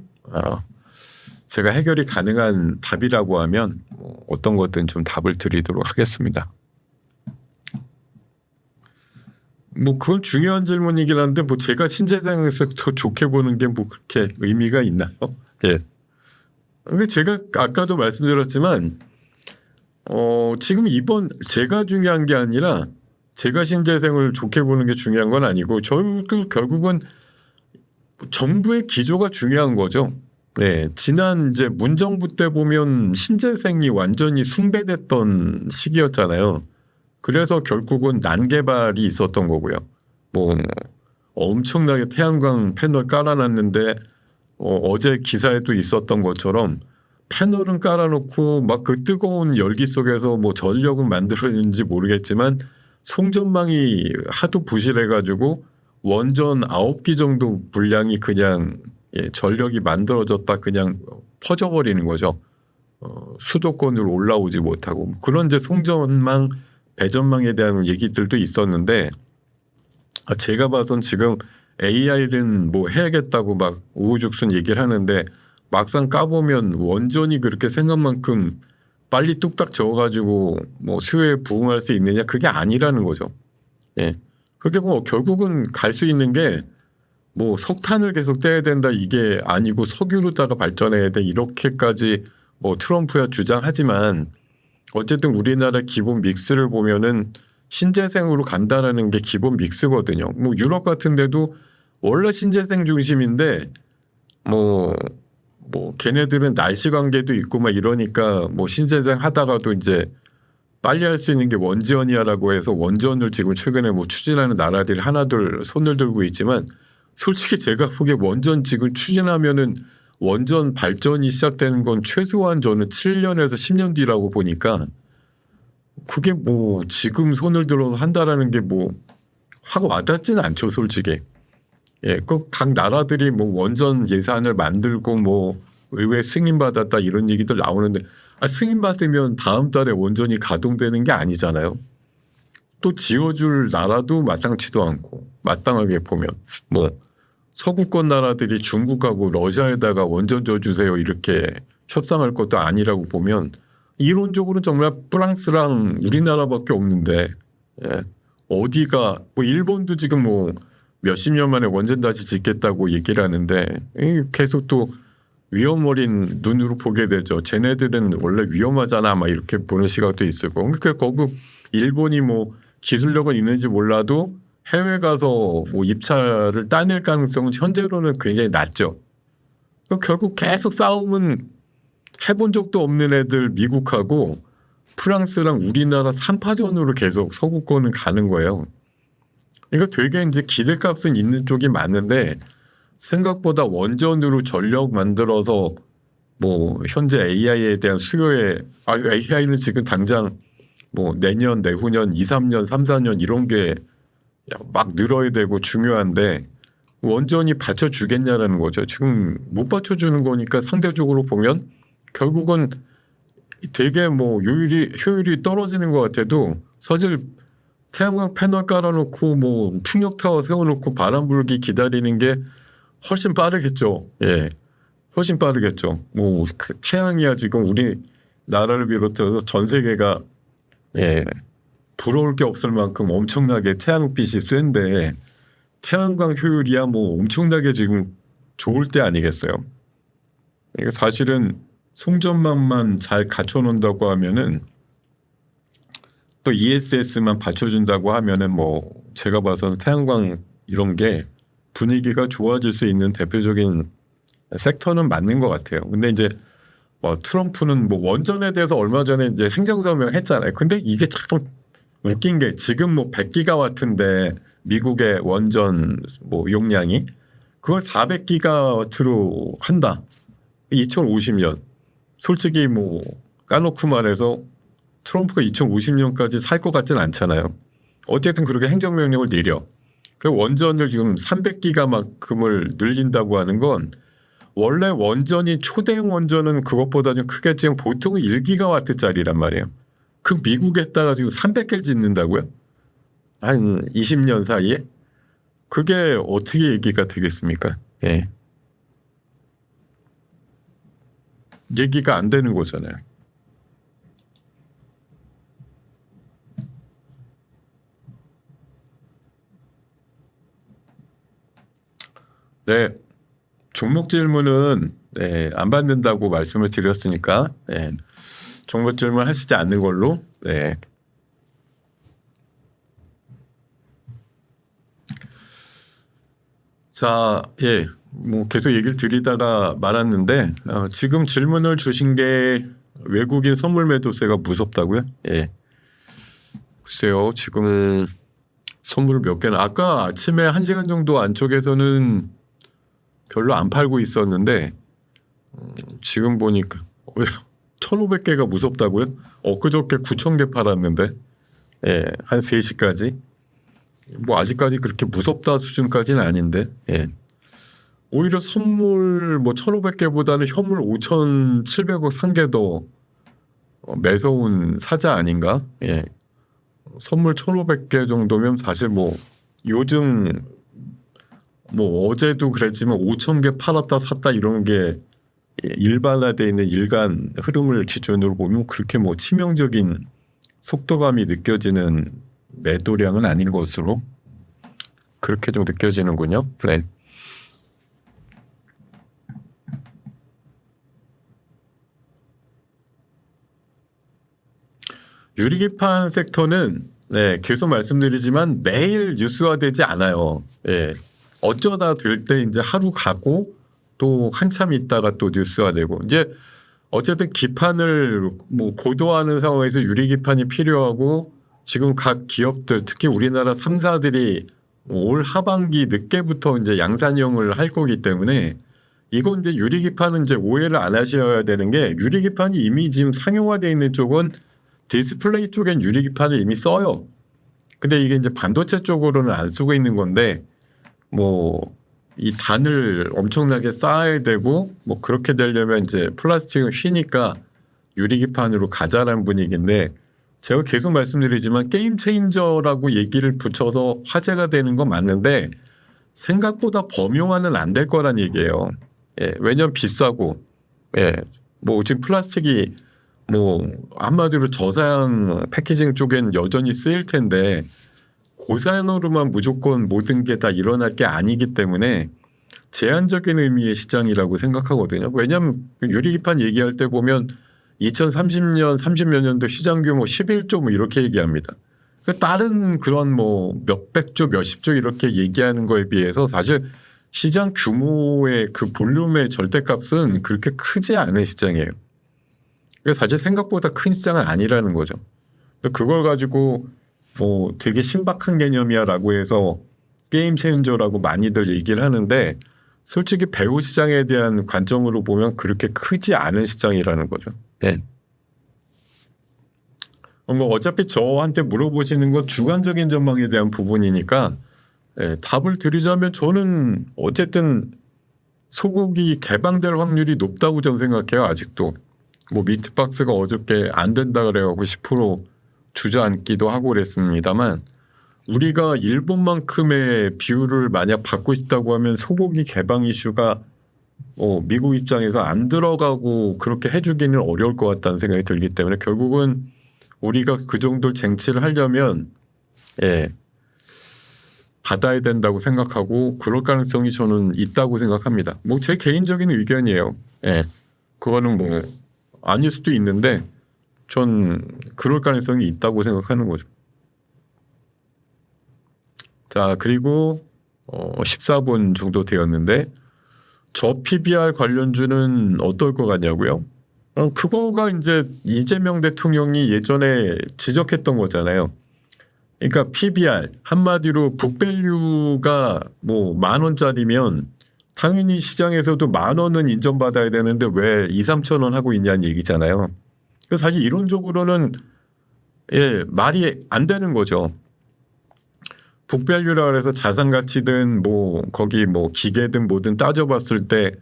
제가 해결이 가능한 답이라고 하면 어떤 것든 좀 답을 드리도록 하겠습니다. 뭐 그건 중요한 질문이긴 한데 뭐 제가 신재생에서 더 좋게 보는 게 뭐 그렇게 의미가 있나요? 근데 제가 아까도 말씀드렸지만 지금 이번 제가 중요한 게 아니라 제가 신재생을 좋게 보는 게 중요한 건 아니고 결국은 정부의 기조가 중요한 거죠. 네, 지난 이제 문정부 때 보면 신재생이 완전히 숭배됐던 시기였잖아요. 그래서 결국은 난개발이 있었던 거고요. 뭐 엄청나게 태양광 패널 깔아놨는데 어제 기사에도 있었던 것처럼 패널은 깔아놓고 막 그 뜨거운 열기 속에서 뭐 전력은 만들어지는지 모르겠지만 송전망이 하도 부실해가지고 원전 9기 정도 분량이 그냥 전력이 만들어졌다 그냥 퍼져버리는 거죠. 수도권으로 올라오지 못하고 그런 이제 송전망 배전망에 대한 얘기들도 있었는데 제가 봐선 지금 AI는 뭐 해야겠다고 막 우후죽순 얘기를 하는데 막상 까보면 원전이 그렇게 생각만큼 빨리 뚝딱 저어가지고 뭐 수요에 부응할 수 있느냐 그게 아니라는 거죠. 예. 그렇게 뭐 결국은 갈 수 있는 게 뭐 석탄을 계속 떼야 된다 이게 아니고 석유로다가 발전해야 돼 이렇게까지 뭐 트럼프야 주장하지만 어쨌든 우리나라 기본 믹스를 보면은 신재생으로 간다라는 게 기본 믹스거든요. 뭐 유럽 같은 데도 원래 신재생 중심인데 뭐 걔네들은 날씨 관계도 있고 막 이러니까 뭐 신재생 하다가도 이제 빨리 할 수 있는 게 원지원이야라고 해서 원전을 지금 최근에 뭐 추진하는 나라들이 하나둘 손을 들고 있지만 솔직히 제가 보기에 원전 지금 추진하면은 원전 발전이 시작되는 건 최소한 저는 7년에서 10년 뒤라고 보니까 그게 뭐 지금 손을 들어서 한다라는 게 뭐 확 와닿지는 않죠, 솔직히. 예, 그 각 나라들이 뭐 원전 예산을 만들고 뭐 의회 승인 받았다 이런 얘기들 나오는데 승인 받으면 다음 달에 원전이 가동되는 게 아니잖아요. 또 지어줄 나라도 마땅치도 않고 마땅하게 보면 뭐 서구권 나라들이 중국하고 러시아에다가 원전 줘주세요 이렇게 협상할 것도 아니라고 보면 이론적으로는 정말 프랑스랑 우리나라밖에 없는데 예. 어디가 뭐 일본도 지금 뭐 몇십 년 만에 원전 다시 짓겠다고 얘기를 하는데 계속 또 위험 어린 눈으로 보게 되죠. 쟤네들은 원래 위험하잖아 막 이렇게 보는 시각도 있을 거고 그러니까 거기 일본이 뭐 기술력은 있는지 몰라도 해외 가서 뭐 입찰을 따낼 가능성은 현재로는 굉장히 낮죠. 결국 계속 싸움은 해본 적도 없는 애들 미국하고 프랑스랑 우리나라 3파전으로 계속 서구권은 가는 거예요. 그러니까 되게 이제 기대값은 있는 쪽이 맞는데 생각보다 원전으로 전력 만들어서 뭐 현재 AI에 대한 수요에 AI는 지금 당장 뭐 내년, 내후년, 2, 3년, 3, 4년 이런 게 막 늘어야 되고 중요한데 원전이 받쳐주겠냐라는 거죠. 지금 못 받쳐주는 거니까 상대적으로 보면 결국은 되게 뭐 효율이 떨어지는 것 같아도 사실 태양광 패널 깔아놓고 뭐 풍력타워 세워놓고 바람 불기 기다리는 게 훨씬 빠르겠죠. 예, 훨씬 빠르겠죠. 뭐 태양이야 지금 우리 나라를 비롯해서 전 세계가 부러울 게 없을 만큼 엄청나게 태양빛이 쐰데 태양광 효율이야 뭐 엄청나게 지금 좋을 때 아니겠어요. 그러니까 사실은 송전망만 잘 갖춰놓는다고 하면은 또 ESS만 받쳐준다고 하면은 뭐 제가 봐서는 태양광 이런 게 분위기가 좋아질 수 있는 대표적인 섹터는 맞는 것 같아요. 근데 이제 뭐 트럼프는 뭐 원전에 대해서 얼마 전에 이제 행정서명 했잖아요. 근데 이게 참 웃긴 게 지금 뭐 100기가와트인데 미국의 원전 뭐 용량이 그걸 400기가와트로 한다. 2050년. 솔직히 뭐 까놓고 말해서 트럼프가 2050년까지 살 것 같지는 않잖아요. 어쨌든 그렇게 행정명령을 내려. 그 원전을 지금 300기가만큼을 늘린다고 하는 건 원래 원전이 초대형 원전은 그것보다 좀 크겠지만 보통은 1기가와트짜리란 말이에요. 그 미국에다가 지금 300개를 짓는다고요? 한 20년 사이에? 그게 어떻게 얘기가 되겠습니까? 예. 얘기가 안 되는 거잖아요. 네. 종목 질문은 안 받는다고 말씀을 드렸으니까 종목 질문 하시지 않는 걸로. 자, 뭐 계속 얘기를 드리다가 말았는데 지금 질문을 주신 게 외국인 선물 매도세가 무섭다고요? 예. 글쎄요. 지금 선물을 몇 개나 아까 아침에 1시간 정도 안쪽에서는 별로 안 팔고 있었는데 지금 보니까 1,500개가 무섭다고요? 엊그저께 9,000개 팔았는데 예, 한 3시까지 뭐 아직까지 그렇게 무섭다 수준까지는 아닌데 예. 오히려 선물 뭐 1,500개보다는 현물 5,700억 산 게 더 매서운 사자 아닌가? 예. 선물 1,500개 정도면 사실 뭐 요즘 뭐 어제도 그랬지만 5,000개 팔았다 샀다 이런 게 일반화되어 있는 일간 흐름을 기준으로 보면 그렇게 뭐 치명적인 속도감이 느껴지는 매도량은 아닌 것으로 그렇게 좀 느껴지는군요. 네. 유리기판 섹터는 네, 계속 말씀드리지만 매일 뉴스화되지 않아요. 예. 어쩌다 될 때 이제 하루 가고 또 한참 있다가 또 뉴스화되고 이제 어쨌든 기판을 뭐 고도화하는 상황에서 유리기판이 필요하고 지금 각 기업들 특히 우리나라 3사들이 올 하반기 늦게부터 이제 양산형을 할 거기 때문에 이건 이제 유리기판은 이제 오해를 안 하셔야 되는 게 유리기판이 이미 지금 상용화되어 있는 쪽은 디스플레이 쪽엔 유리기판을 이미 써요. 근데 이게 이제 반도체 쪽으로는 안 쓰고 있는 건데 뭐 이 단을 엄청나게 쌓아야 되고 뭐 그렇게 되려면 이제 플라스틱은 휘니까 유리기판으로 가자라는 분위기인데 제가 계속 말씀드리지만 게임 체인저라고 얘기를 붙여서 화제가 되는 건 맞는데 생각보다 범용화는 안 될 거란 얘기예요. 예, 왜냐면 비싸고 예, 뭐 지금 플라스틱이 뭐 한마디로 저사양 패키징 쪽엔 여전히 쓰일 텐데 고사양으로만 무조건 모든 게 다 일어날 게 아니기 때문에 제한적인 의미의 시장이라고 생각하거든요. 왜냐하면 유리기판 얘기할 때 보면 2030년 30몇 년도 시장 규모 11조 뭐 이렇게 얘기합니다. 다른 그런 뭐 몇백조 몇십조 이렇게 얘기하는 거에 비해서 사실 시장 규모의 그 볼륨의 절대값은 그렇게 크지 않은 시장이에요. 사실 생각보다 큰 시장은 아니라는 거죠. 그걸 가지고 뭐 되게 신박한 개념이야라고 해서 게임 체인저라고 많이들 얘기를 하는데 솔직히 배우 시장에 대한 관점으로 보면 그렇게 크지 않은 시장이라는 거죠. 네. 뭐 어차피 저한테 물어보시는 건 주관적인 전망에 대한 부분이니까 네, 답을 드리자면 저는 어쨌든 소고기 개방될 확률이 높다고 저는 생각해요. 아직도. 뭐 미트박스가 어저께 안 된다 그래갖고 10% 주저앉기도 하고 그랬습니다만 우리가 일본만큼의 비율을 만약 받고 싶다고 하면 소고기 개방 이슈가 미국 입장에서 안 들어가고 그렇게 해주기는 어려울 것 같다는 생각이 들기 때문에 결국은 우리가 그 정도 쟁취를 하려면 예, 받아야 된다고 생각하고 그럴 가능성이 저는 있다고 생각합니다. 뭐 제 개인적인 의견이에요. 예, 그거는 뭐 아닐 수도 있는데 전 그럴 가능성이 있다고 생각하는 거죠. 자, 그리고 14분 정도 되었는데 저 PBR 관련주는 어떨 것 같냐고요? 그거가 이제 이재명 대통령이 예전에 지적했던 거잖아요. 그러니까 PBR 한마디로 북밸류가 뭐 10,000원짜리면 당연히 시장에서도 10,000원은 인정받아야 되는데 왜 2-3,000원 하고 있냐는 얘기잖아요. 그래서 사실 이론적으로는 예, 말이 안 되는 거죠. 북밸류라 그래서 자산 가치든 뭐 거기 뭐 기계든 뭐든 따져봤을 때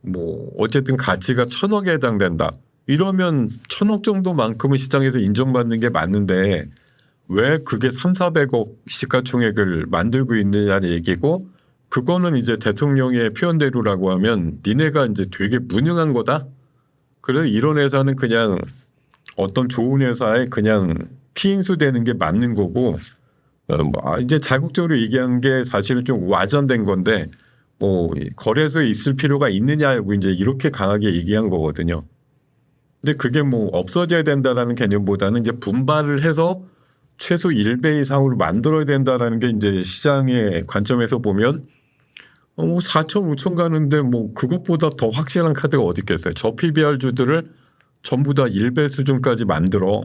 뭐 어쨌든 가치가 1,000억에 해당된다. 이러면 1,000억 정도만큼은 시장에서 인정받는 게 맞는데 왜 그게 300-400억 시가총액을 만들고 있느냐는 얘기고 그거는 이제 대통령의 표현대로라고 하면 니네가 이제 되게 무능한 거다. 그래 이런 회사는 그냥 어떤 좋은 회사에 그냥 피인수 되는 게 맞는 거고 뭐 이제 자국적으로 얘기한 게 사실은 좀 와전된 건데 뭐 거래소에 있을 필요가 있느냐고 이제 이렇게 강하게 얘기한 거거든요. 근데 그게 뭐 없어져야 된다라는 개념보다는 이제 분발을 해서 최소 1배 이상으로 만들어야 된다라는 게 이제 시장의 관점에서 보면 뭐 4천 5천 가는데 뭐 그것보다 더 확실한 카드가 어디 있겠어요. 저 PBR주들을 전부 다 1배 수준까지 만들어.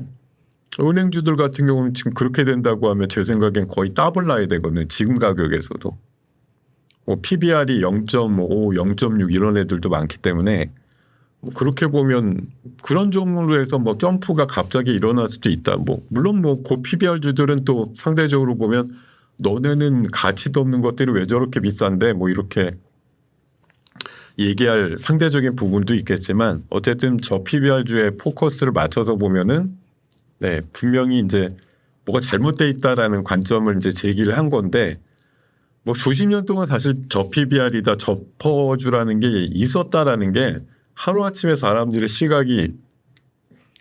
은행주들 같은 경우는 지금 그렇게 된다고 하면 제 생각엔 거의 더블 나야 되거든요. 지금 가격에서도. 뭐 PBR이 0.5, 0.6 이런 애들도 많기 때문에 뭐 그렇게 보면 그런 종류로 해서 뭐 점프가 갑자기 일어날 수도 있다. 뭐 물론 뭐 고 PBR주들은 또 상대적으로 보면 너네는 가치도 없는 것들이 왜 저렇게 비싼데 뭐 이렇게 얘기할 상대적인 부분도 있겠지만 어쨌든 저 PBR주의 포커스를 맞춰서 보면은 네, 분명히 이제 뭐가 잘못돼 있다라는 관점을 이제 제기를 한 건데 뭐 수십 년 동안 사실 저 PBR이다 저 퍼주라는 게 있었다라는 게 하루아침에 사람들의 시각이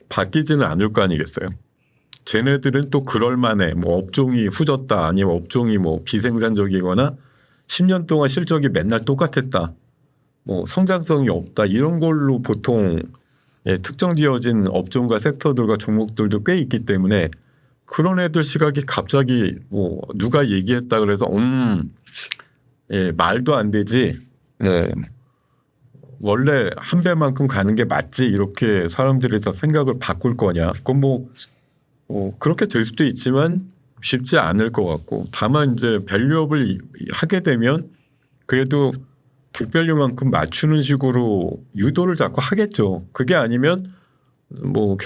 바뀌지는 않을 거 아니겠어요. 쟤네들은 또 그럴 만해. 뭐 업종이 후졌다 아니면 업종이 뭐 비생산적이거나 10년 동안 실적이 맨날 똑같았다. 뭐 성장성이 없다. 이런 걸로 보통 예, 특정 지어진 업종과 섹터들과 종목들도 꽤 있기 때문에 그런 애들 시각이 갑자기 뭐 누가 얘기했다 그래서 예, 말도 안 되지. 예, 원래 한 배만큼 가는 게 맞지 이렇게 사람들이 다 생각을 바꿀 거냐. 그건 뭐 그렇게 될 수도 있지만 쉽지 않을 것 같고 다만 이제 밸류업을 하게 되면 그래도 북밸류만큼 맞추는 식으로 유도를 자꾸 하겠죠. 그게 아니면 뭐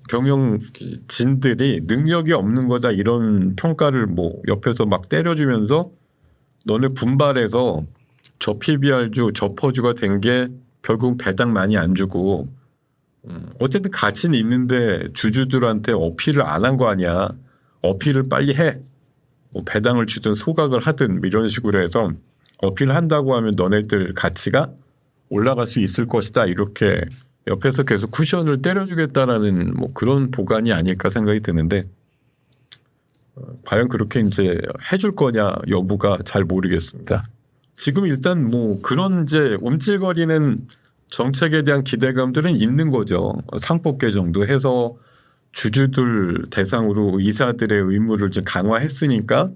경영진들이 능력이 없는 거다 이런 평가를 뭐 옆에서 막 때려주면서 너네 분발해서 저 PBR주 저 퍼주가 된 게 결국 배당 많이 안 주고 어쨌든 가치는 있는데 주주들한테 어필을 안 한 거 아니야. 어필을 빨리 해. 뭐 배당을 주든 소각을 하든 이런 식으로 해서 어필을 한다고 하면 너네들 가치가 올라갈 수 있을 것이다. 이렇게 옆에서 계속 쿠션을 때려주겠다라는 뭐 그런 보관이 아닐까 생각이 드는데 과연 그렇게 이제 해줄 거냐 여부가 잘 모르겠습니다. 지금 일단 뭐 그런 이제 움찔거리는 정책에 대한 기대감들은 있는 거죠. 상법 개정도 해서 주주들 대상으로 이사들의 의무를 좀 강화했으니까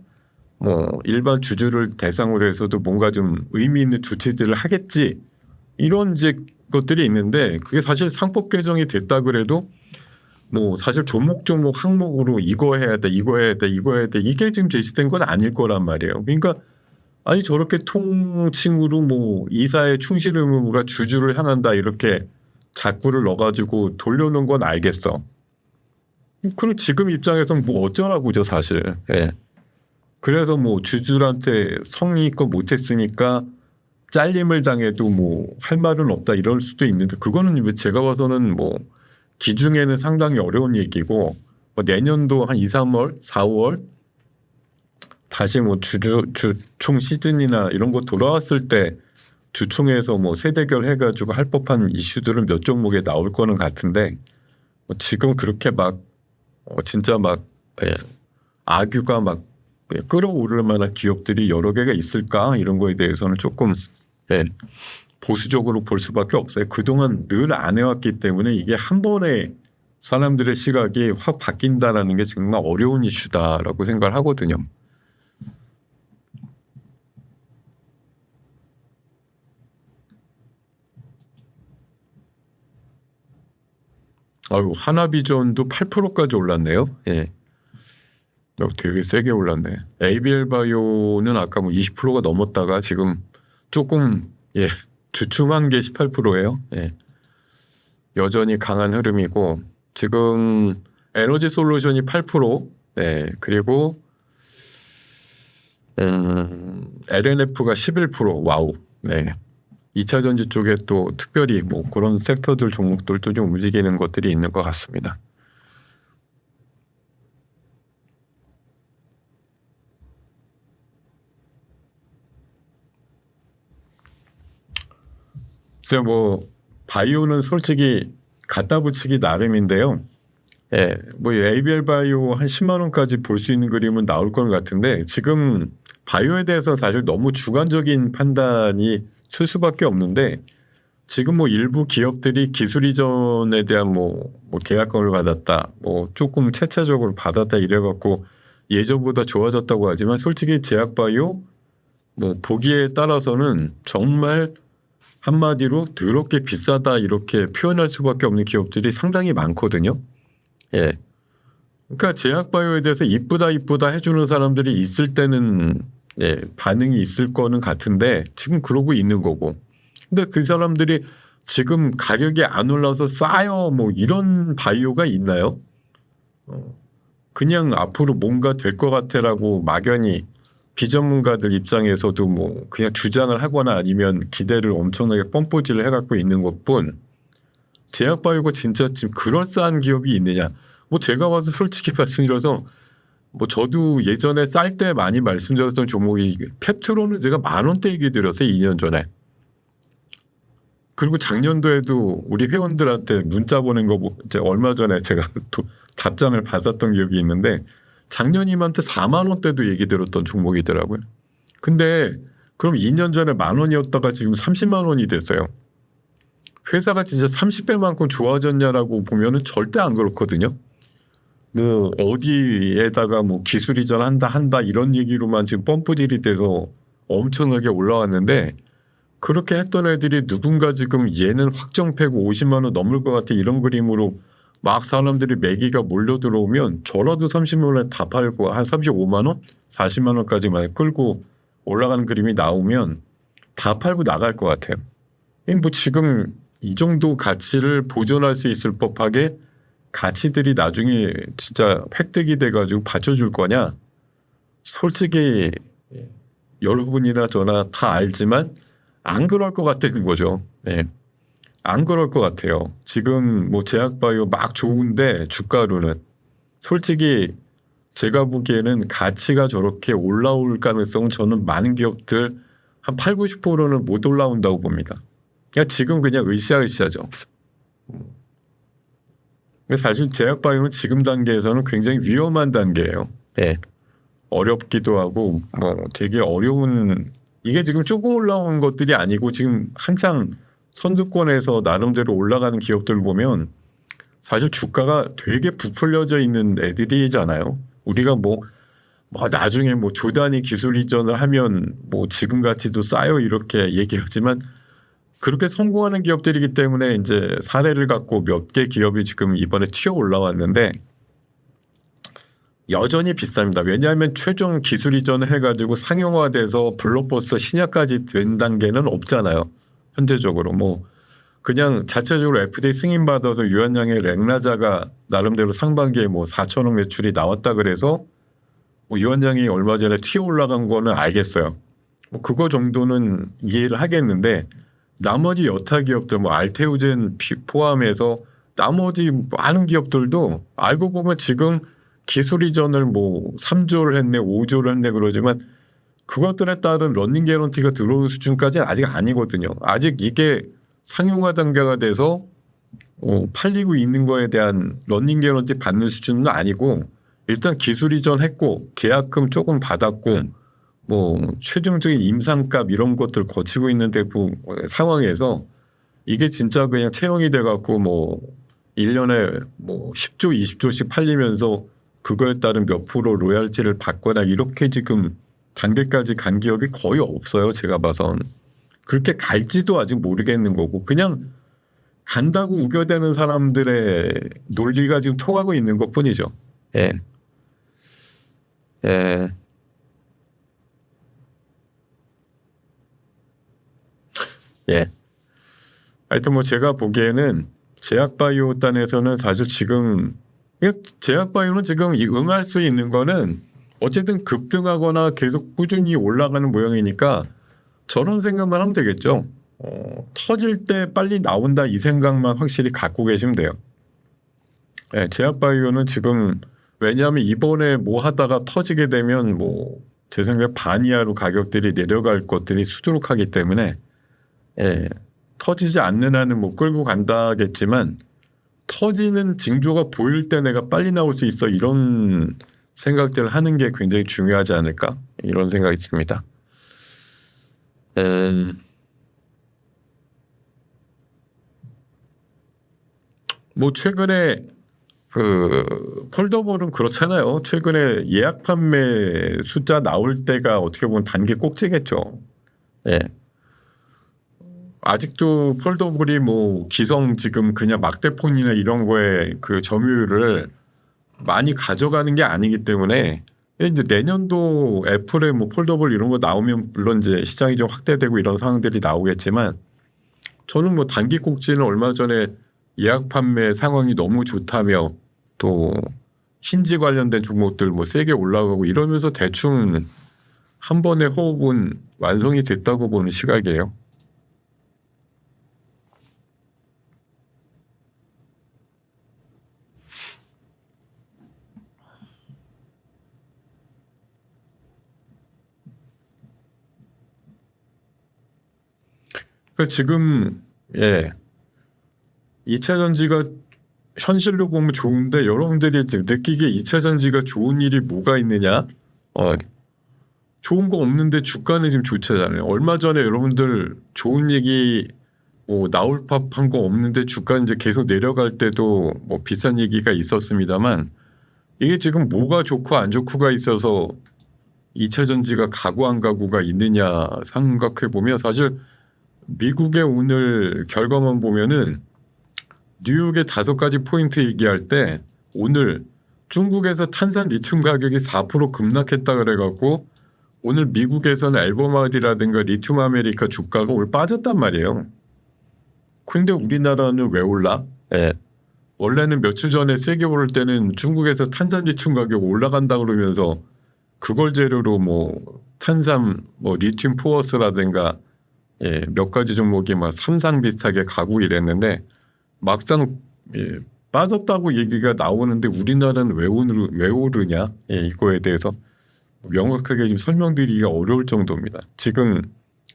뭐 일반 주주를 대상으로 해서도 뭔가 좀 의미 있는 조치들을 하겠지 이런 이제 것들이 있는데 그게 사실 상법 개정이 됐다 그래도 뭐 사실 조목 항목으로 이거 해야 돼 이게 지금 제시된 건 아닐 거란 말이에요. 그러니까 아니 저렇게 통칭으로 뭐 이사의 충실 의무가 주주를 향한다 이렇게 자꾸를 넣어가지고 돌려놓은 건 알겠어. 그럼 지금 입장에서는 뭐 어쩌라고죠 사실. 예. 그래서 뭐 주주들한테 성의껏 못했으니까 잘림을 당해도 뭐 할 말은 없다 이럴 수도 있는데 그거는 제가 봐서는 뭐 기중에는 상당히 어려운 얘기고 뭐 내년도 한 2, 3월, 4, 5월 다시 뭐 주총 시즌이나 이런 거 돌아왔을 때 주총에서 뭐 세대결 해가지고 할 법한 이슈들은 몇 종목에 나올 거는 같은데 뭐 지금 그렇게 막 진짜 막 예, 악유가 막 끌어오를 만한 기업들이 여러 개가 있을까 이런 거에 대해서는 조금 예, 보수적으로 볼 수밖에 없어요. 그동안 늘 안 해왔기 때문에 이게 한 번에 사람들의 시각이 확 바뀐다라는 게 정말 어려운 이슈다라고 생각을 하거든요. 아유, 하나비전도 8%까지 올랐네요. 예. 되게 세게 올랐네. ABL 바이오는 아까 뭐 20%가 넘었다가 지금 조금 예, 주춤한 게 18%예요. 예. 여전히 강한 흐름이고 지금 에너지 솔루션이 8%, 네, 그리고 LNF가 11%, 와우. 네. 2차 전지 쪽에 또 특별히 뭐 그런 섹터들 종목들도 좀 움직이는 것들이 있는 것 같습니다. 그래서 뭐 바이오는 솔직히 갖다 붙이기 나름인데요. 예, 뭐 ABL 바이오 한 10만 원까지 볼 수 있는 그림은 나올 것 같은데 지금 바이오에 대해서 사실 너무 주관적인 판단이 쓸 수밖에 없는데 지금 뭐 일부 기업들이 기술 이전에 대한 뭐 계약권을 받았다, 뭐 조금 체차적으로 받았다 이래갖고 예전보다 좋아졌다고 하지만 솔직히 제약바이오 뭐 보기에 따라서는 정말 한마디로 더럽게 비싸다 이렇게 표현할 수밖에 없는 기업들이 상당히 많거든요. 예. 그러니까 제약바이오에 대해서 이쁘다 해주는 사람들이 있을 때는 예, 반응이 있을 거는 같은데 지금 그러고 있는 거고. 근데 그 사람들이 지금 가격이 안 올라서 싸요 뭐 이런 바이오가 있나요? 그냥 앞으로 뭔가 될 것 같아라고 막연히 비전문가들 입장에서도 뭐 그냥 주장을 하거나 아니면 기대를 엄청나게 뻔뽀질을 해갖고 있는 것뿐 제약바이오가 진짜 지금 그럴싸한 기업이 있느냐? 뭐 제가 봐서 솔직히 말씀드려서 뭐 저도 예전에 쌀 때 많이 말씀드렸던 종목이 펩트론은 제가 10,000원대 얘기 드렸어요 2년 전에. 그리고 작년도에도 우리 회원들한테 문자 보낸 거 이제 얼마 전에 제가 또 답장을 받았던 기억이 있는데 작년 이맘때 40,000원대도 얘기 들었던 종목이더라고요. 근데 그럼 2년 전에 10,000원이었다가 지금 30만 원이 됐어요. 회사가 진짜 30배만큼 좋아졌냐라고 보면은 절대 안 그렇거든요. 그 어디에다가 뭐 기술 이전한다 이런 얘기로만 지금 펌프질이 돼서 엄청나게 올라왔는데 그렇게 했던 애들이 누군가 지금 얘는 확정패고 50만 원 넘을 것 같아 이런 그림으로 막 사람들이 매기가 몰려 들어오면 저라도 30만 원에 다 팔고 한 35만 원, 40만 원까지만 끌고 올라가는 그림이 나오면 다 팔고 나갈 것 같아요. 뭐 지금 이 정도 가치를 보존할 수 있을 법하게 가치들이 나중에 진짜 획득이 돼가지고 받쳐줄 거냐? 솔직히 여러분이나 저나 다 알지만 안 그럴 것 같다는 거죠. 네. 안 그럴 것 같아요. 지금 뭐 제약바이오 막 좋은데 주가로는 솔직히 제가 보기에는 가치가 저렇게 올라올 가능성은 저는 많은 기업들 한 8, 90%는 못 올라온다고 봅니다. 그러니까 지금 그냥 으쌰으쌰죠. 사실 제약바이오는 지금 단계에서는 굉장히 위험한 단계예요. 네. 어렵기도 하고 뭐 되게 어려운 이게 지금 조금 올라온 것들이 아니고 지금 한창 선두권에서 나름대로 올라가는 기업들 보면 사실 주가가 되게 부풀려져 있는 애들이잖아요. 우리가 뭐 나중에 뭐 조단위 기술 이전을 하면 뭐 지금 가치도 싸요 이렇게 얘기하지만 그렇게 성공하는 기업들이기 때문에 이제 사례를 갖고 몇 개 기업이 지금 이번에 튀어 올라왔는데 여전히 비쌉니다. 왜냐하면 최종 기술 이전을 해가지고 상용화돼서 블록버스터 신약까지 된 단계는 없잖아요. 현재적으로 뭐 그냥 자체적으로 FDA 승인 받아서 유한양의 렉나자가 나름대로 상반기에 뭐 4천억 매출이 나왔다 그래서 뭐 유한양이 얼마 전에 튀어 올라간 거는 알겠어요. 뭐 그거 정도는 이해를 하겠는데 나머지 여타 기업들 뭐 알테오젠 포함해서 나머지 많은 기업들도 알고 보면 지금 기술 이전을 뭐 3조를 했네 5조를 했네 그러지만 그것들에 따른 러닝 개런티가 들어오는 수준까지는 아직 아니거든요. 아직 이게 상용화 단계가 돼서 팔리고 있는 거에 대한 러닝 개런티 받는 수준은 아니고 일단 기술 이전했고 계약금 조금 받았고 뭐 최종적인 임상값 이런 것들 거치고 있는 상황에서 이게 진짜 그냥 채용이 돼갖고 뭐 1년에 뭐 10조 20조씩 팔리면서 그거에 따른 몇 프로 로얄티를 받거나 이렇게 지금 단계까지 간 기업이 거의 없어요. 제가 봐선. 그렇게 갈지도 아직 모르겠는 거고 그냥 간다고 우겨대는 사람들의 논리가 지금 통하고 있는 것뿐이죠. 예. 예. 예. 하여튼 뭐 제가 보기에는 제약바이오 단에서는 사실 지금 제약바이오는 지금 응할 수 있는 거는 어쨌든 급등하거나 계속 꾸준히 올라가는 모양이니까 저런 생각만 하면 되겠죠. 터질 때 빨리 나온다 이 생각만 확실히 갖고 계시면 돼요. 네, 제약바이오는 지금 왜냐하면 이번에 뭐 하다가 터지게 되면 뭐 제 생각에 반 이하로 가격들이 내려갈 것들이 수두룩하기 때문에 예, 터지지 않는 한은 뭐 끌고 간다겠지만 터지는 징조가 보일 때 내가 빨리 나올 수 있어 이런 생각들을 하는 게 굉장히 중요하지 않을까 이런 생각이 듭니다. 뭐 최근에 그 폴더블은 그렇잖아요. 최근에 예약 판매 숫자 나올 때가 어떻게 보면 단기 꼭지겠죠. 예. 아직도 폴더블이 뭐 기성 지금 그냥 막대폰이나 이런 거에 그 점유율을 많이 가져가는 게 아니기 때문에 이제 내년도 애플의 뭐 폴더블 이런 거 나오면 물론 이제 시장이 좀 확대되고 이런 상황들이 나오겠지만 저는 뭐 단기 꼭지는 얼마 전에 예약 판매 상황이 너무 좋다며 또 힌지 관련된 종목들 뭐 세게 올라가고 이러면서 대충 한 번의 호흡은 완성이 됐다고 보는 시각이에요. 그 지금 2차 전지가 현실로 보면 좋은데 여러분들이 지금 느끼기에 2차 전지가 좋은 일이 뭐가 있느냐? 좋은 거 없는데 주가는 지금 좋잖아요. 얼마 전에 여러분들 좋은 얘기 뭐 나올 법한 거 없는데 주가 이제 계속 내려갈 때도 뭐 비싼 얘기가 있었습니다만 이게 지금 뭐가 좋고 안 좋고가 있어서 2차 전지가 가고 안 가고가 있느냐 생각해 보면 사실 미국의 오늘 결과만 보면은 뉴욕의 5가지 포인트 얘기할 때 오늘 중국에서 탄산 리튬 가격이 4% 급락했다 그래갖고 오늘 미국에서는 앨범알이라든가 리튬 아메리카 주가가 오늘 빠졌단 말이에요. 근데 우리나라는 왜 올라? 원래는 며칠 전에 세게 오를 때는 중국에서 탄산 리튬 가격 올라간다 그러면서 그걸 재료로 뭐 탄산 뭐 리튬 포어스라든가 몇 가지 종목이 막 삼상 비슷하게 가고 이랬는데 막상 빠졌다고 얘기가 나오는데 우리나라는 왜 오르냐 이거에 대해서 명확하게 지금 설명드리기가 어려울 정도입니다. 지금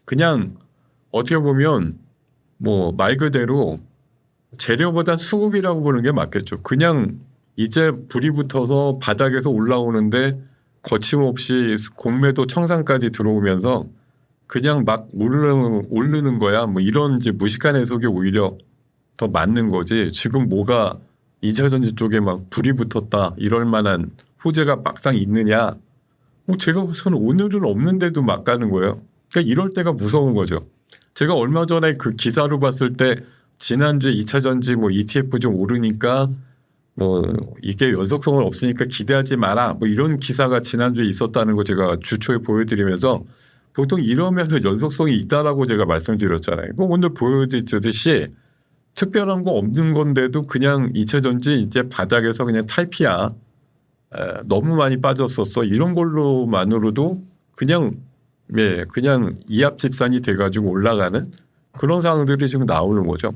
그냥 어떻게 보면 뭐 말 그대로 재료보다 수급이라고 보는 게 맞겠죠. 그냥 이제 불이 붙어서 바닥에서 올라오는데 거침없이 공매도 청산까지 들어오면서 그냥 막 오르는 거야. 뭐 이런 이제 무식한 해석이 오히려 더 맞는 거지. 지금 뭐가 2차 전지 쪽에 막 불이 붙었다 이럴 만한 호재가 막상 있느냐? 뭐 제가 봐서는 오늘은 없는데도 막 가는 거예요. 그러니까 이럴 때가 무서운 거죠. 제가 얼마 전에 그 기사로 봤을 때 지난주에 2차 전지 뭐 ETF 좀 오르니까 뭐 이게 연속성은 없으니까 기대하지 마라. 뭐 이런 기사가 지난주에 있었다는 거 제가 주초에 보여드리면서 보통 이러면 연속성이 있다라고 제가 말씀드렸잖아요. 오늘 보여드렸듯이 특별한 거 없는 건데도 그냥 2차 전지 이제 바닥에서 그냥 탈피야. 너무 많이 빠졌었어. 이런 걸로만으로도 그냥 그냥 이합집산이 돼가지고 올라가는 그런 상황들이 지금 나오는 거죠.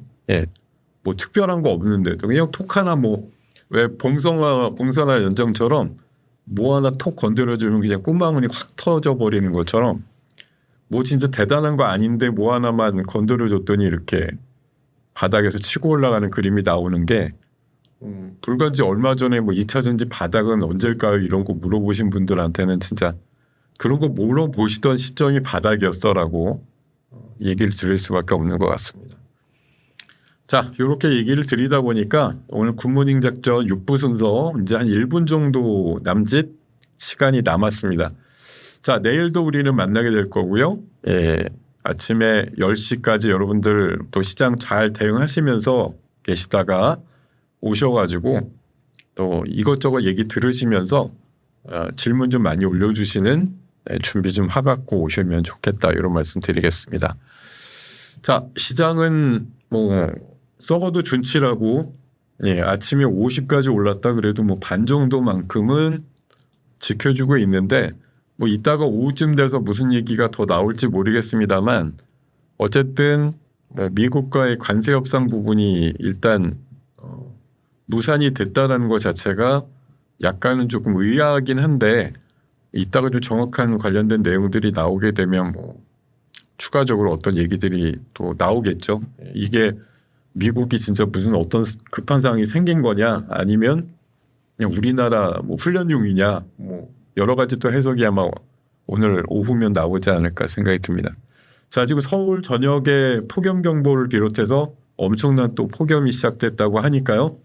뭐 특별한 거 없는데도 그냥 톡 하나 뭐 왜 봉선화 연장처럼 뭐 하나 톡 건드려주면 그냥 꽃망울이 확 터져 버리는 것처럼 뭐 진짜 대단한 거 아닌데 뭐 하나만 건드려줬더니 이렇게 바닥에서 치고 올라가는 그림이 나오는 게 불과 얼마 전에 뭐 2차 전지 바닥은 언제일까요? 이런 거 물어보신 분들한테는 진짜 그런 거 물어보시던 시점이 바닥이었어라고 얘기를 드릴 수밖에 없는 것 같습니다. 자, 이렇게 얘기를 드리다 보니까 오늘 굿모닝 작전 6부 순서 이제 한 1분 정도 남짓 시간이 남았습니다. 자, 내일도 우리는 만나게 될 거고요. 아침에 10시까지 여러분들 또 시장 잘 대응하시면서 계시다가 오셔가지고 또 이것저것 얘기 들으시면서 질문 좀 많이 올려주시는 준비 좀 해갖고 오시면 좋겠다 이런 말씀 드리겠습니다. 자, 시장은 뭐 썩어도 준치라고 아침에 50까지 올랐다 그래도 뭐 반 정도만큼은 지켜주고 있는데 뭐 이따가 오후쯤 돼서 무슨 얘기가 더 나올지 모르겠습니다만 어쨌든 미국과의 관세 협상 부분이 일단 무산이 됐다라는 것 자체가 약간은 조금 의아하긴 한데 이따가 좀 정확한 관련된 내용들이 나오게 되면 뭐 추가적으로 어떤 얘기들이 또 나오겠죠. 이게 미국이 진짜 무슨 어떤 급한 상황이 생긴 거냐 아니면 그냥 우리나라 뭐 훈련용이냐 뭐 여러 가지 또 해석이 아마 오늘 오후면 나오지 않을까 생각이 듭니다. 자, 지금 서울 전역에 폭염 경보를 비롯해서 엄청난 또 폭염이 시작됐다고 하니까요.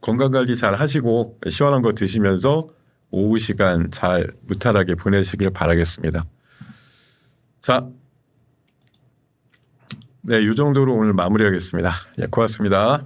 건강 관리 잘 하시고 시원한 거 드시면서 오후 시간 잘 무탈하게 보내시길 바라겠습니다. 자, 네, 이 정도로 오늘 마무리하겠습니다. 예, 고맙습니다.